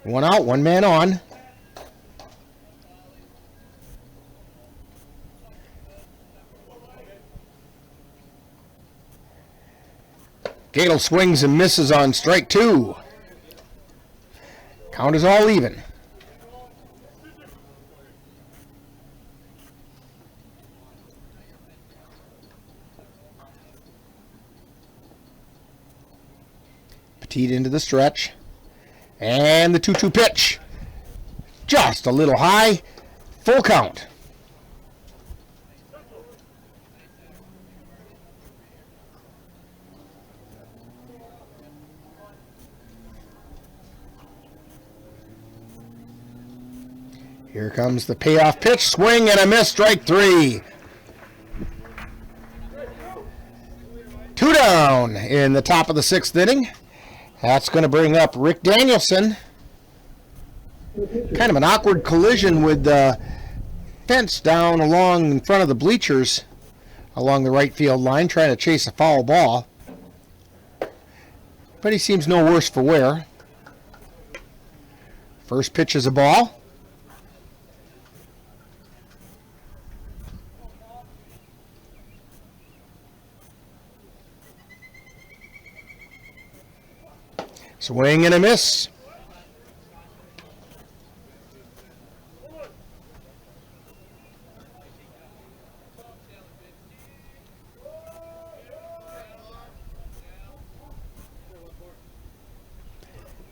1 out, 1 man on. Gadel swings and misses on strike 2. Count is all even. Petit into the stretch. And the 2-2 pitch. Just a little high. Full count. Here comes the payoff pitch. Swing and a miss. Strike 3. 2 down in the top of the 6th inning. That's going to bring up Rick Danielson. Kind of an awkward collision with the fence down along in front of the bleachers along the right field line, trying to chase a foul ball. But he seems no worse for wear. First pitch is a ball. Swing and a miss.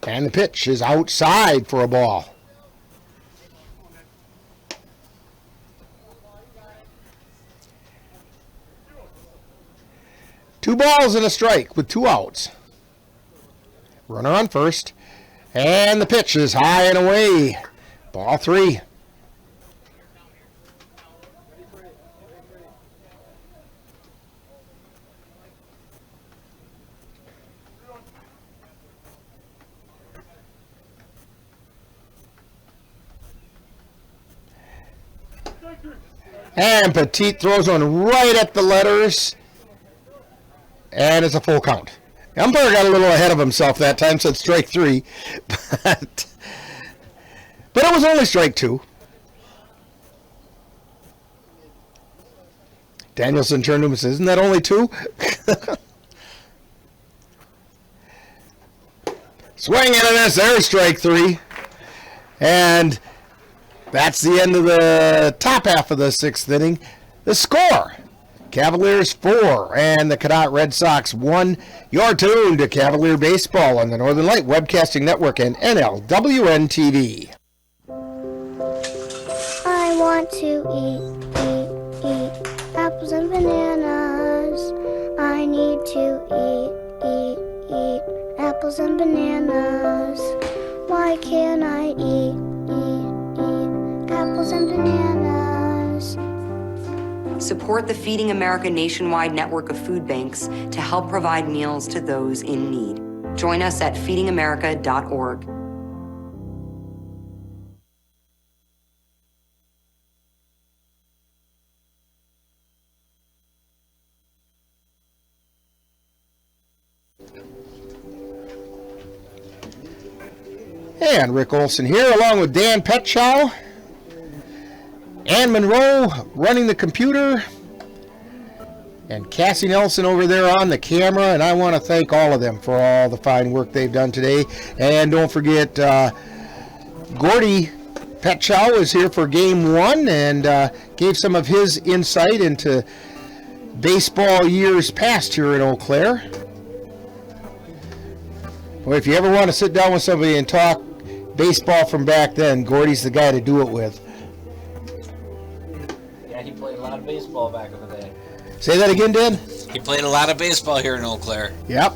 And the pitch is outside for a ball. Two balls and a strike with 2 outs. Runner on first, and the pitch is high and away. Ball 3. And Petit throws one right at the letters, and it's a full count. The umpire got a little ahead of himself that time, said strike 3, but it was only strike 2. Danielson turned to him and said, "Isn't that only 2?" Swing and a miss, there's strike 3. And that's the end of the top half of the 6th inning. The score: Cavaliers 4 and the Cadott Red Sox 1. You're tuned to Cavalier Baseball on the Northern Light Webcasting Network and NLWN-TV. I want to eat apples and bananas. I need to eat apples and bananas. Why can't I eat apples and bananas? Support the Feeding America nationwide network of food banks to help provide meals to those in need. Join us at feedingamerica.org. And Rick Olson here, along with Dan Petchow, Ann Monroe running the computer, and Cassie Nelson over there on the camera. And I want to thank all of them for all the fine work they've done today. And don't forget, Gordy Petchow was here for Game 1 and gave some of his insight into baseball years past here in Eau Claire. Well, if you ever want to sit down with somebody and talk baseball from back then, Gordy's the guy to do it with. Yeah, he played a lot of baseball back in the day. Say that again, Dan? He played a lot of baseball here in Eau Claire. Yep.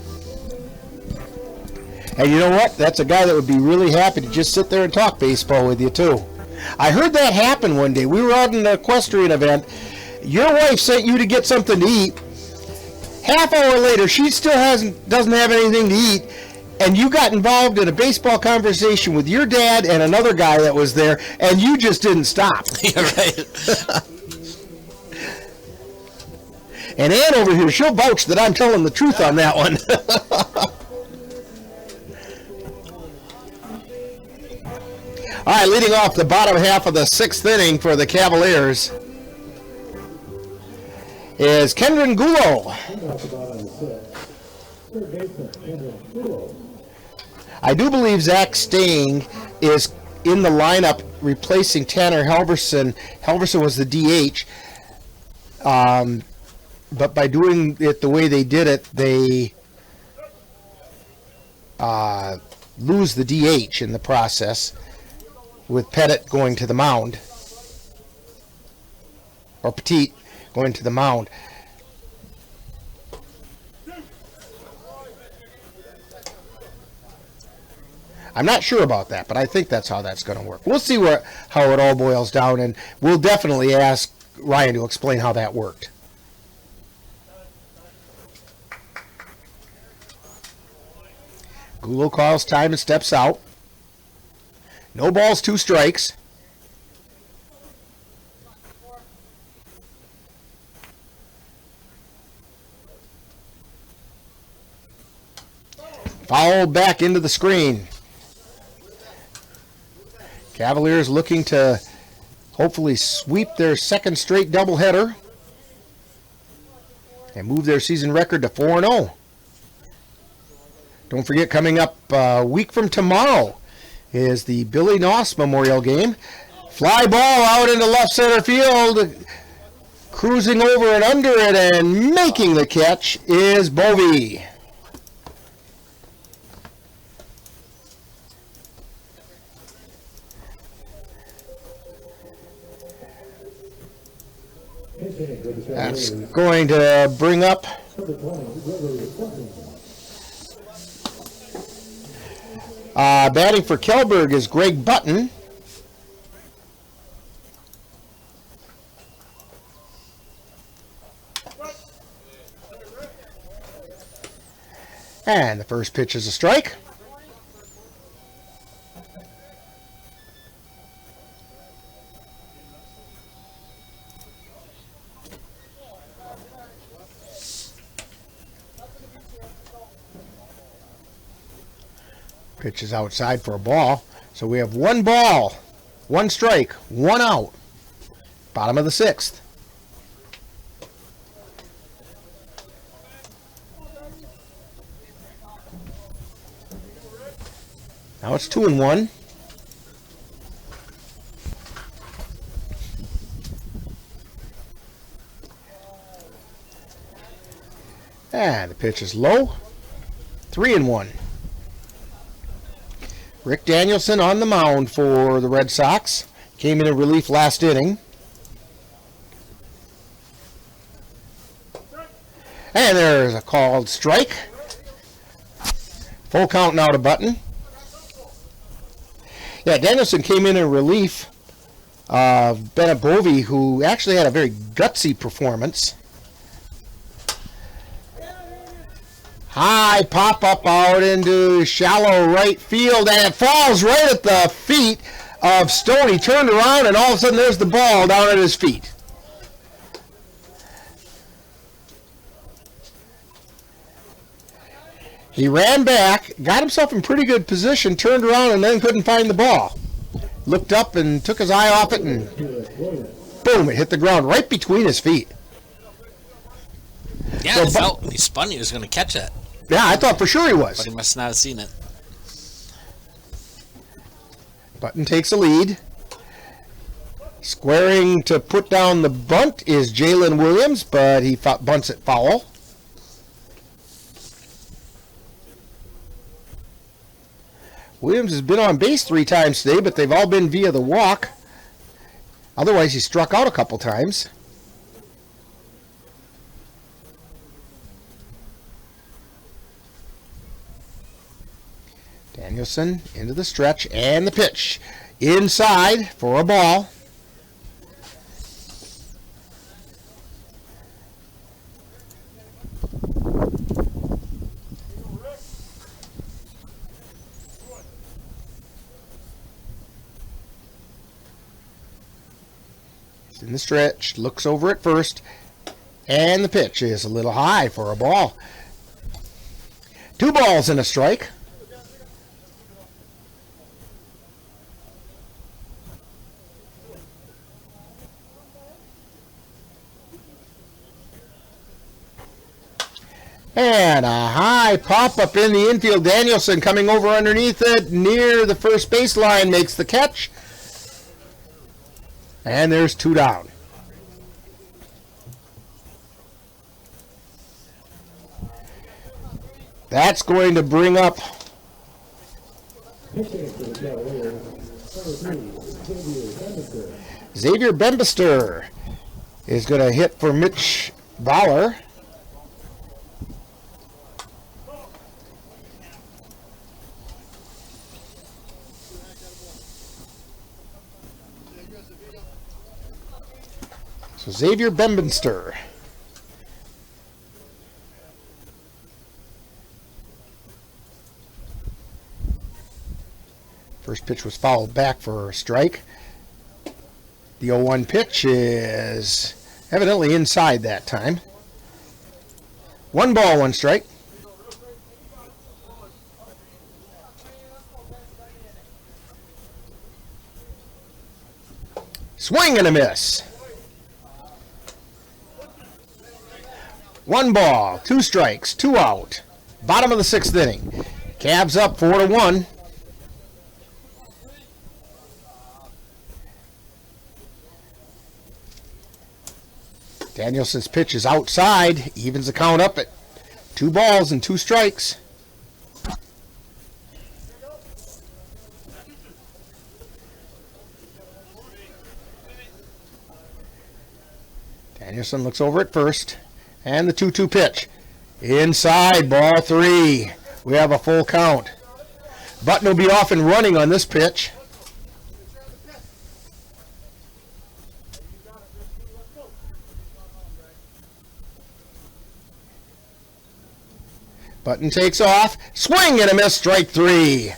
And you know what? That's a guy that would be really happy to just sit there and talk baseball with you, too. I heard that happen one day. We were out in an equestrian event. Your wife sent you to get something to eat. Half hour later, she still doesn't have anything to eat. And you got involved in a baseball conversation with your dad and another guy that was there, and you just didn't stop. Yeah, right. And Ann over here, she'll vouch that I'm telling the truth on that one. All right, leading off the bottom half of the 6th inning for the Cavaliers is Kendron Gulo. I do believe Zach Stang is in the lineup replacing Tanner Halverson. Halverson was the DH. But by doing it the way they did it, they lose the DH in the process, with Pettit going to the mound, or Petit going to the mound. I'm not sure about that, but I think that's how that's going to work. We'll see how it all boils down, and we'll definitely ask Ryan to explain how that worked. Gulo calls time and steps out. No balls, 2 strikes. Foul back into the screen. Cavaliers looking to hopefully sweep their 2nd straight doubleheader and move their season record to 4-0. Don't forget, coming up a week from tomorrow is the Billy Noss Memorial Game. Fly ball out into left center field. Cruising over and under it and making the catch is Bovee. That's going to bring up batting for Kelberg is Greg Button. And the first pitch is a strike. Pitch is outside for a ball. So we have 1 ball, 1 strike, 1 out. Bottom of the 6th. Now it's 2-1. And the pitch is low. 3-1. Rick Danielson on the mound for the Red Sox. Came in relief last inning. And there's a called strike. Full count now to Button. Yeah, Danielson came in relief of Bennett Bovee, who actually had a very gutsy performance. High pop-up out into shallow right field, and it falls right at the feet of Stone. He turned around, and all of a sudden there's the ball down at his feet. He ran back, got himself in pretty good position, turned around, and then couldn't find the ball. Looked up and took his eye off it, and boom, it hit the ground right between his feet. Yeah, he spun. He was going to catch it. Yeah, I thought for sure he was. But he must not have seen it. Button takes a lead. Squaring to put down the bunt is Jalen Williams, but he bunts it foul. Williams has been on base 3 times today, but they've all been via the walk. Otherwise, he struck out a couple times. Danielson into the stretch, and the pitch. Inside for a ball. He's in the stretch, looks over at first, and the pitch is a little high for a ball. 2 balls and a strike. And a high pop-up in the infield. Danielson coming over underneath it, near the first baseline, makes the catch. And there's 2 down. That's going to bring up Xavier Bembister is going to hit for Mitch Bauer. So Xavier Bembister. First pitch was fouled back for a strike. The 0-1 pitch is evidently inside that time. 1 ball, 1 strike. Swing and a miss. 1 ball, 2 strikes, 2 out. Bottom of the 6th inning. Cavs up 4-1. Danielson's pitch is outside, evens the count up at 2 balls and 2 strikes. Danielson looks over at first, and the 2-2 pitch. Inside, ball 3. We have a full count. Button will be off and running on this pitch. Button takes off. Swing and a miss, strike 3.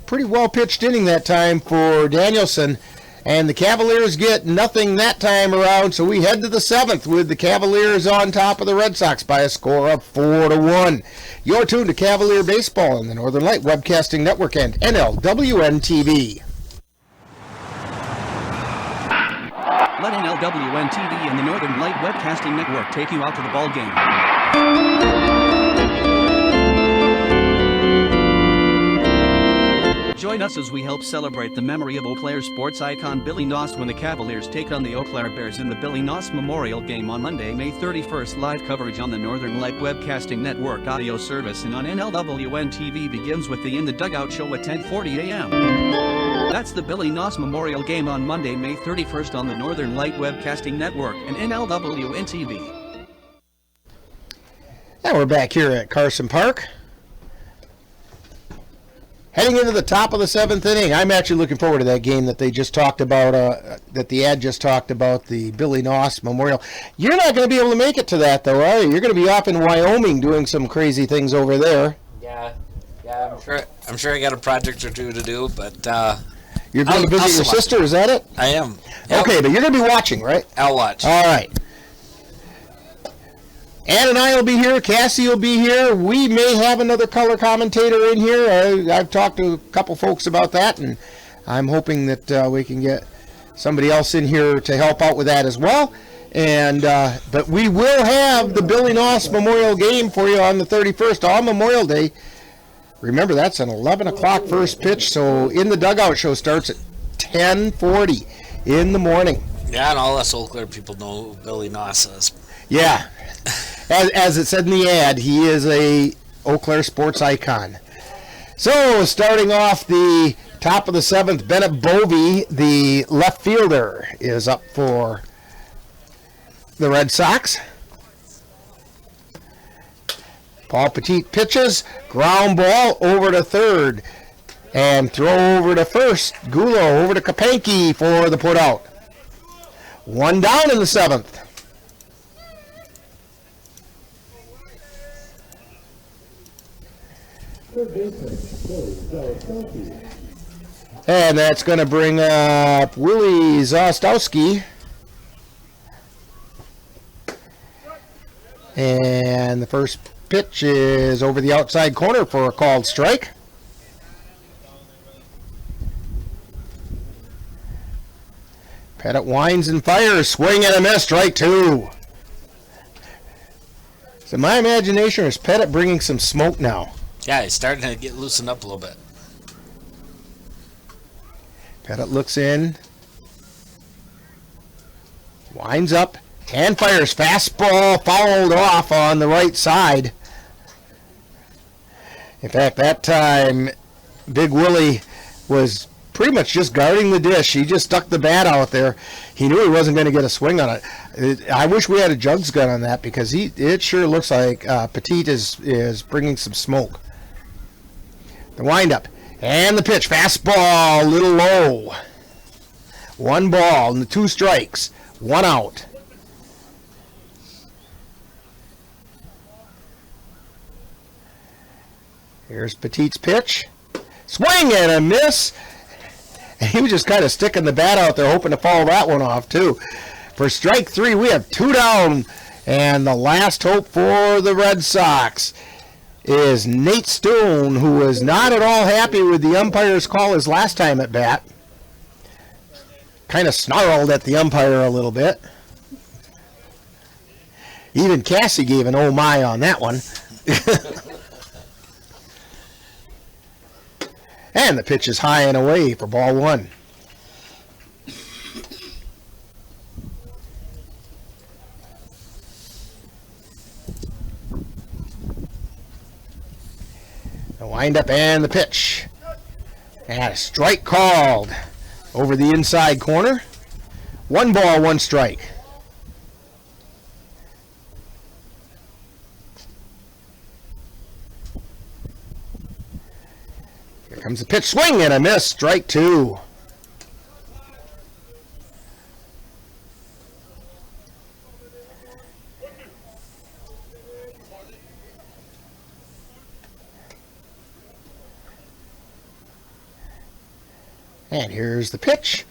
Pretty well pitched inning that time for Danielson. And the Cavaliers get nothing that time around, so we head to the 7th with the Cavaliers on top of the Red Sox by a score of 4-1. You're tuned to Cavalier Baseball on the Northern Light Webcasting Network and NLWN-TV. Let NLWN-TV and the Northern Light Webcasting Network take you out to the ball game. Join us as we help celebrate the memory of Eau Claire sports icon Billy Noss when the Cavaliers take on the Eau Claire Bears in the Billy Noss Memorial Game on Monday, May 31st. Live coverage on the Northern Light Webcasting Network audio service and on NLWN-TV begins with the In the Dugout show at 10:40 a.m. That's the Billy Noss Memorial Game on Monday, May 31st on the Northern Light Webcasting Network and NLWN-TV. And we're back here at Carson Park. Heading into the top of the 7th inning, I'm actually looking forward to that game that they just talked about, that the ad just talked about, the Billy Noss Memorial. You're not going to be able to make it to that, though, are you? You're going to be off in Wyoming doing some crazy things over there. Yeah, I'm sure I got a project or 2 to do, but you're going to visit your sister, is that it? I am. Yep. Okay, but you're going to be watching, right? I'll watch. All right. Ann and I will be here. Cassie will be here. We may have another color commentator in here. I've talked to a couple folks about that, and I'm hoping that we can get somebody else in here to help out with that as well. And but we will have the Billy Noss Memorial Game for you on the 31st, on Memorial Day. Remember, that's an 11 o'clock first pitch, so In the Dugout show starts at 10:40 in the morning. Yeah, and all us Eau Claire people know who Billy Noss is. Yeah. As it said in the ad, he is a Eau Claire sports icon. So, starting off the top of the 7th, Bennett Bovey, the left fielder, is up for the Red Sox. Paul Petit pitches, ground ball over to third, and throw over to first. Gulo over to Kapanke for the put out. One down in the 7th. And that's going to bring up Willie Zostowski. And the first pitch is over the outside corner for a called strike. Pettit winds and fires, swing and a miss, strike 2. So my imagination, is Pettit bringing some smoke now? Yeah, he's starting to get loosened up a little bit. Pettit looks in, winds up, and fires. Fastball fouled off on the right side. In fact, that time, Big Willie was pretty much just guarding the dish. He just stuck the bat out there. He knew he wasn't going to get a swing on it. I wish we had a jugs gun on that, because it sure looks like Petit is bringing some smoke. The windup and the pitch. Fastball, a little low. 1 ball and 2 strikes. 1 out. Here's Petit's pitch. Swing and a miss. And he was just kind of sticking the bat out there, hoping to foul that one off, too. For strike 3, we have 2 down. And the last hope for the Red Sox is Nate Stone, who was not at all happy with the umpire's call his last time at bat. Kind of snarled at the umpire a little bit. Even Cassie gave an oh my on that one. And the pitch is high and away for ball 1. The windup and the pitch. And a strike called over the inside corner. 1 ball, 1 strike. Here comes the pitch, swing and a miss, strike 2. And here's the pitch.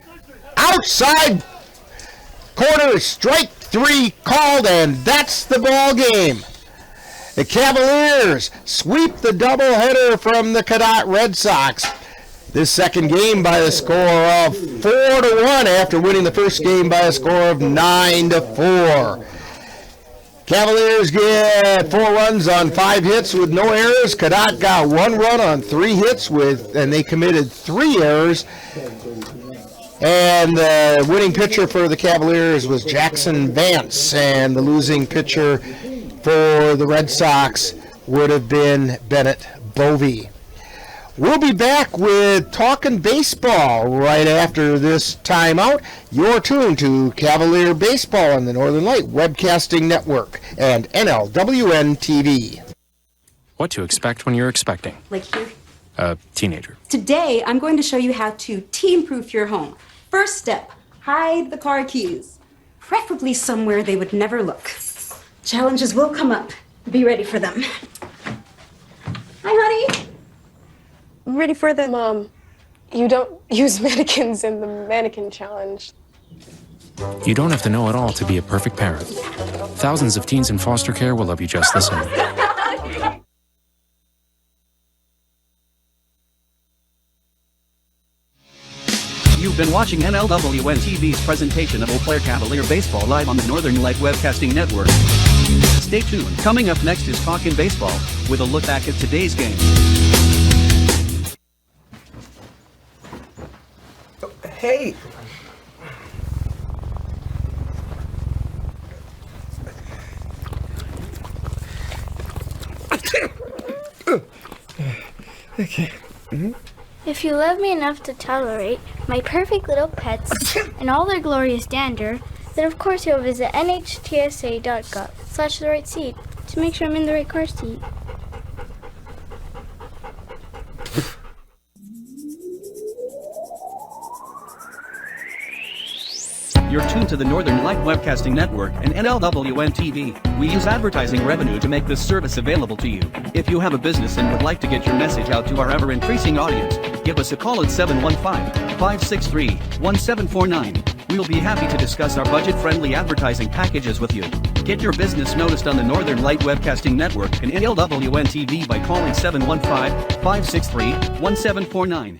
Outside corner, strike 3 called, and that's the ball game. The Cavaliers sweep the doubleheader from the Cadott Red Sox. This second game by a score of 4-1 after winning the first game by a score of 9-4. Cavaliers get 4 runs on 5 hits with no errors. Cadott got 1 run on 3 hits and they committed 3 errors. And the winning pitcher for the Cavaliers was Jackson Vance, and the losing pitcher for the Red Sox would have been Bennett Bovey. We'll be back with Talkin' Baseball right after this timeout. You're tuned to Cavalier Baseball on the Northern Light Webcasting Network and NLWN-TV. What to expect when you're expecting Like here. a teenager. Today, I'm going to show you how to teen-proof your home. First step, hide the car keys. Preferably somewhere they would never look. Challenges will come up. Be ready for them. Hi, honey. Ready for the Mom. You don't use mannequins in the mannequin challenge. You don't have to know it all to be a perfect parent. Thousands of teens in foster care will love you just the same. You've been watching NLWN-TV's presentation of Eau Claire Cavalier Baseball live on the Northern Light Webcasting Network. Stay tuned. Coming up next is Talkin' Baseball, with a look back at today's game. Hey! Okay. If you love me enough to tolerate my perfect little pets and all their glorious dander, then of course you'll visit nhtsa.gov/the right seat to make sure I'm in the right car seat. You're tuned to the Northern Light Webcasting Network and NLWN-TV. We use advertising revenue to make this service available to you. If you have a business and would like to get your message out to our ever-increasing audience, give us a call at 715-563-1749. We will be happy to discuss our budget-friendly advertising packages with you. Get your business noticed on the Northern Light Webcasting Network and NLWN-TV by calling 715-563-1749.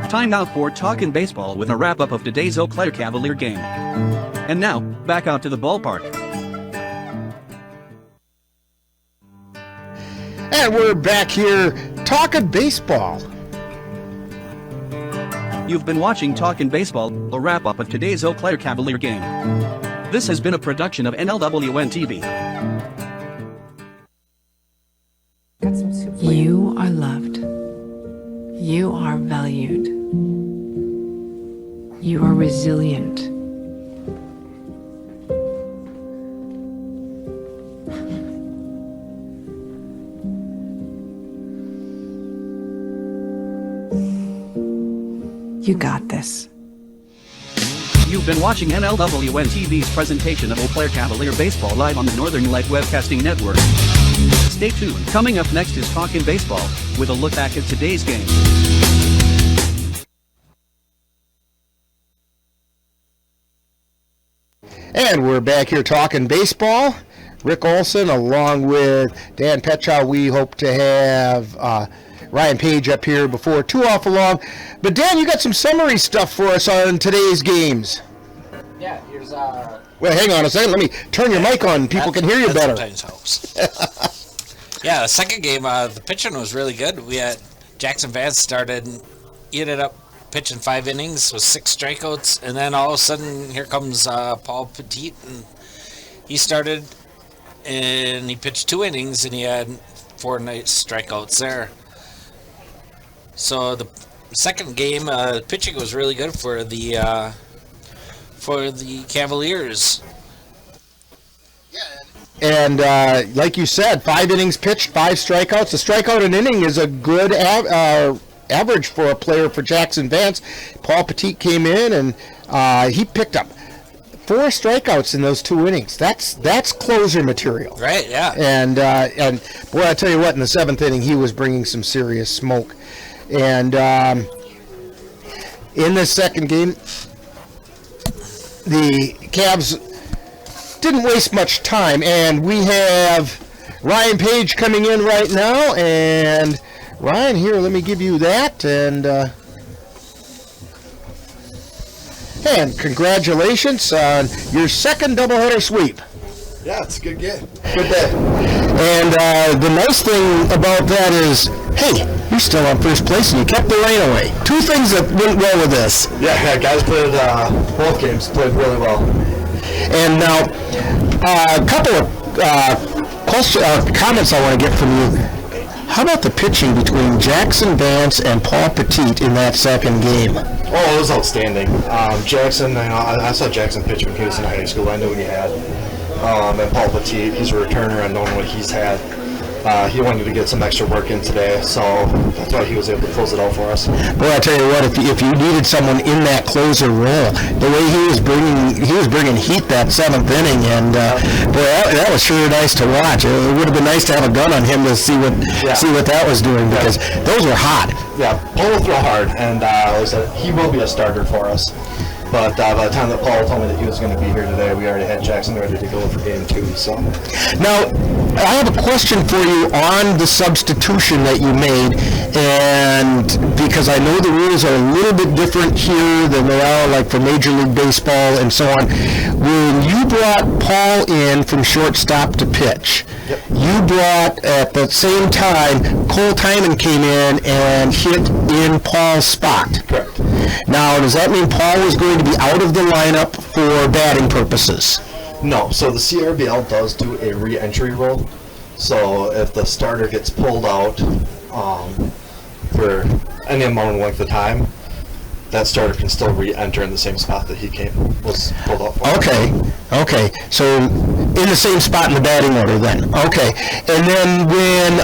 Time now for Talkin' Baseball with a wrap-up of today's Eau Claire Cavalier game. And now, back out to the ballpark. And we're back here talking baseball. You've been watching Talkin' Baseball, a wrap-up of today's Eau Claire Cavalier game. This has been a production of NLWN-TV. You are loved. You are valued. You are resilient. You got this. You've been watching NLWN-TV's presentation of Eau Claire Cavalier Baseball live on the Northern Light Webcasting Network. Stay tuned. Coming up next is Talkin' Baseball, with a look back at today's game. And we're back here talking baseball. Rick Olson along with Dan Petchow. We hope to have Ryan Page up here before too awful long. But Dan, you got some summary stuff for us on today's games. Yeah, here's Well, hang on a second. Let me turn your mic on. People can hear you better. Sometimes helps. Yeah, the second game, the pitching was really good. We had Jackson Vance started, and he ended up pitching 5 innings with 6 strikeouts, and then all of a sudden here comes Paul Petit, and he started and he pitched 2 innings and he had 4 nice strikeouts there. So the second game, pitching was really good for the Cavaliers. And like you said, 5 innings pitched, 5 strikeouts. A strikeout an inning is a good average for a player for Jackson Vance. Paul Petit came in and he picked up 4 strikeouts in those 2 innings. That's closer material. Right, yeah. And boy, I tell you what, in the 7th inning, he was bringing some serious smoke. And in the second game, the Cavs didn't waste much time, and we have Ryan Page coming in right now. And Ryan, here, let me give you that, and congratulations on your second doubleheader sweep. Yeah, it's a good game. Good day. And the nice thing about that is, hey, you're still on first place and you kept the rain away. 2 things that went well with this. Yeah, guys played both games, played really well. And now, a couple of comments I want to get from you. How about the pitching between Jackson Vance and Paul Petit in that second game? Oh, it was outstanding. Jackson, I saw Jackson pitch when he was in high school. I knew what he had. And Paul Petit, he's a returner. I know what he's had. he wanted to get some extra work in today, so that's why he was able to close it out for us. Boy, I tell you what, if you needed someone in that closer role, the way he was bringing heat that 7th inning, and boy, that was sure nice to watch. It would have been nice to have a gun on him to see what that was doing, because those were hot. Yeah, Paul will throw hard, and like I said, he will be a starter for us. But by the time that Paul told me that he was going to be here today, we already had Jackson ready to go for game 2. So now, I have a question for you on the substitution that you made, and because I know the rules are a little bit different here than they are like for Major League Baseball and so on. When you brought Paul in from shortstop to pitch, you brought at the same time Cole Tyman came in and hit in Paul's spot. Correct. Now, does that mean Paul was going to be out of the lineup for batting purposes? No. So the CRBL does do a re-entry rule. So if the starter gets pulled out for any amount of length of time, that starter can still re-enter in the same spot that he was pulled out for. Okay. So in the same spot in the batting order then. Okay. And then when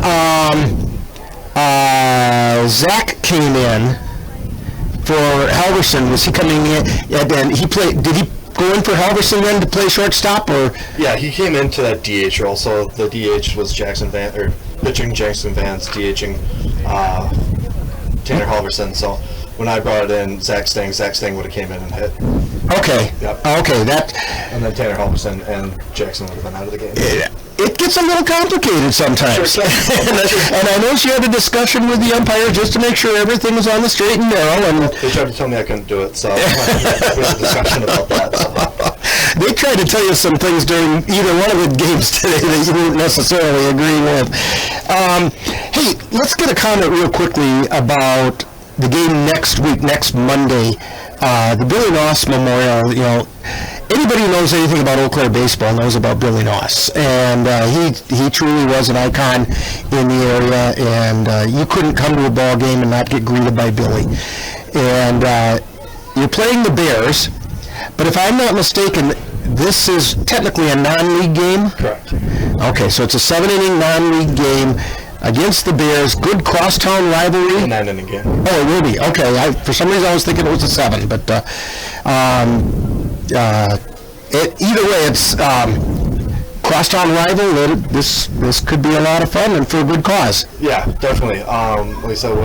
Zach came in for Halverson, was he coming in? And he played. Did he go in for Halverson then to play shortstop, or? Yeah, he came into that DH role. So the DH was pitching Jackson Vance, DHing Tanner Halverson. So when I brought it in, Zach Stang would have came in and hit. Okay. Yep. Okay. And then Tanner Halverson and Jackson would have been out of the game. It gets a little complicated sometimes. Sure. And I know she had a discussion with the umpire just to make sure everything was on the straight and narrow. And they tried to tell me I couldn't do it, so we had a discussion about that. So. They tried to tell you some things during either one of the games today that you weren't necessarily agreeing with. Hey, let's get a comment real quickly about the game next week, next Monday, the Billy Noss Memorial. You know, anybody who knows anything about Eau Claire baseball knows about Billy Noss, and he truly was an icon in the area, and you couldn't come to a ball game and not get greeted by Billy. And you're playing the Bears, but if I'm not mistaken, this is technically a non-league game? Correct. Okay, so it's a 7-inning non-league game against the Bears. Good crosstown rivalry. A 9-inning game. Oh, it will be. Okay. For some reason I was thinking it was a 7, but either way, it's crosstown rival. This could be a lot of fun and for a good cause. Yeah, definitely. Like I said,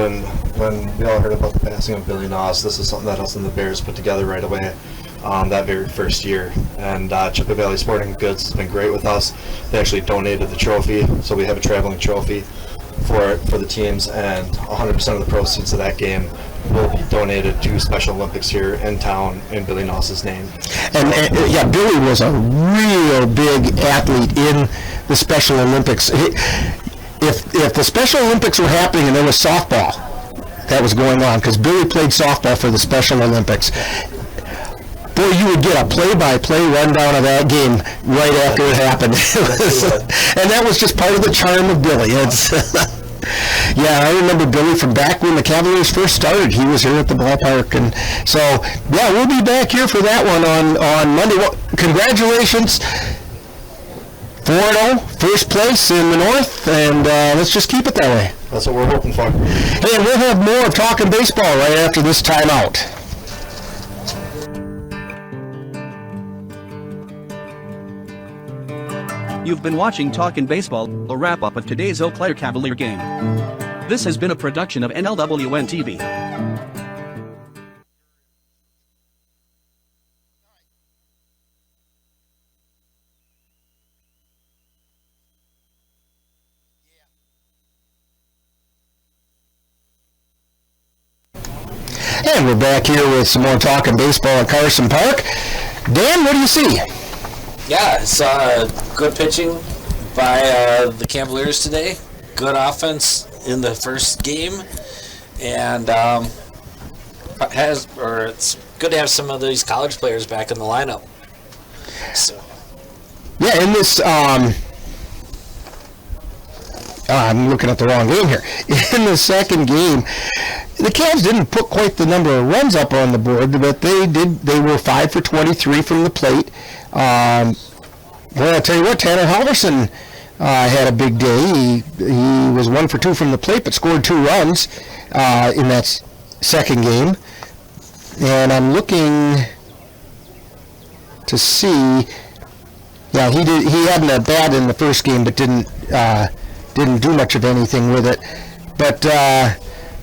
when we all heard about the passing of Billy Noss, this is something that us and the Bears put together right away. That very first year, and Chippewa Valley Sporting Goods has been great with us. They actually donated the trophy, so we have a traveling trophy for the teams, and 100% of the proceeds of that game will be donated to Special Olympics here in town in Billy Noss's name. And yeah, Billy was a real big athlete in the Special Olympics. If the Special Olympics were happening and there was softball that was going on, because Billy played softball for the Special Olympics, boy, you would get a play-by-play rundown of that game right after it happened. And that was just part of the charm of Billy. Yeah, I remember Billy from back when the Cavaliers first started. He was here at the ballpark. And so, yeah, we'll be back here for that one on Monday. Well, congratulations. 4-0, first place in the North, and let's just keep it that way. That's what we're hoping for. Hey, and we'll have more of Talking Baseball right after this timeout. You've been watching Talkin' Baseball, a wrap-up of today's Eau Claire Cavalier game. This has been a production of NLWN-TV. And we're back here with some more Talking Baseball at Carson Park. Dan, what do you see? Yeah, it's good pitching by the Cavaliers today. Good offense in the first game, and it's good to have some of these college players back in the lineup. So. Yeah, in this, I'm looking at the wrong game here. In the second game, the Cavs didn't put quite the number of runs up on the board, but they did. They were 5 for 23 from the plate. Well, I'll tell you what, Tanner Halverson had a big day. He was 1 for 2 from the plate, but scored 2 runs in that second game. And I'm looking to see. Yeah, he did. He had a bat in the first game, but didn't do much of anything with it. But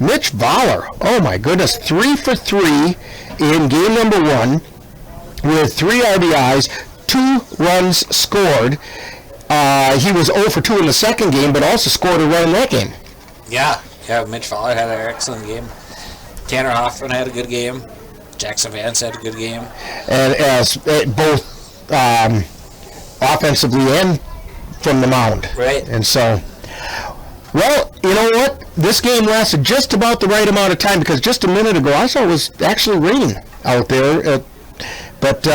Mitch Voller, oh my goodness, 3 for 3 in game number 1 with 3 RBIs, 2 runs scored. He was 0 for 2 in the second game, but also scored a run in that game. Yeah, Mitch Voller had an excellent game. Tanner Hoffman had a good game. Jackson Vance had a good game. And as both offensively and from the mound. Right. And so, well, you know what? This game lasted just about the right amount of time, because just a minute ago I saw it was actually raining out there. But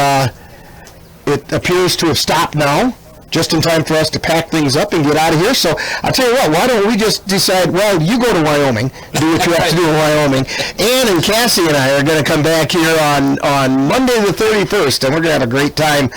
it appears to have stopped now, just in time for us to pack things up and get out of here. So I'll tell you what, why don't we just decide, well, you go to Wyoming, do what you have to do in Wyoming. Ann and Cassie and I are going to come back here on Monday the 31st, and we're going to have a great time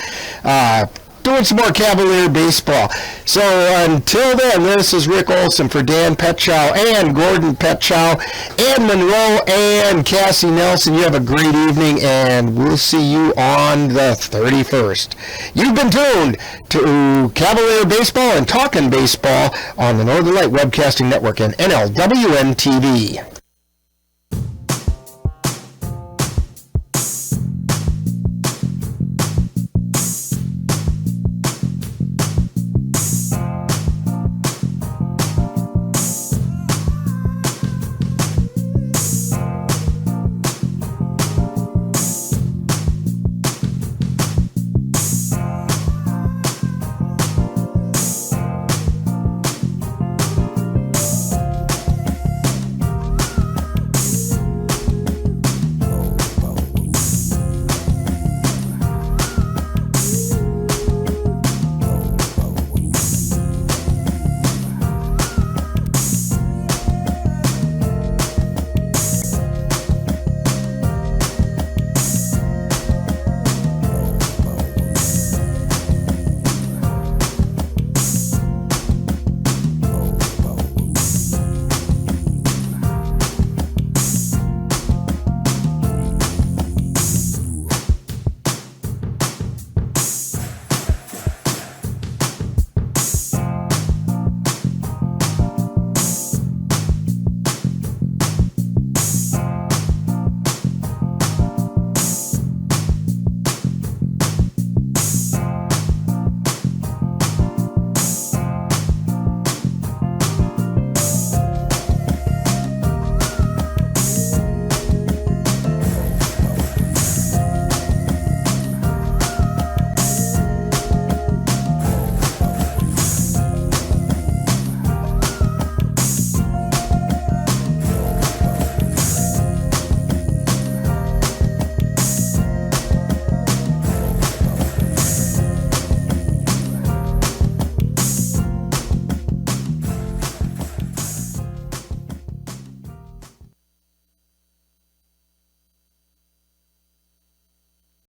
doing some more Cavalier baseball. So until then, this is Rick Olson for Dan Petchow and Gordon Petchow and Monroe and Cassie Nelson. You have a great evening, and we'll see you on the 31st. You've been tuned to Cavalier Baseball and Talkin' Baseball on the Northern Light Webcasting Network and NLWN-TV.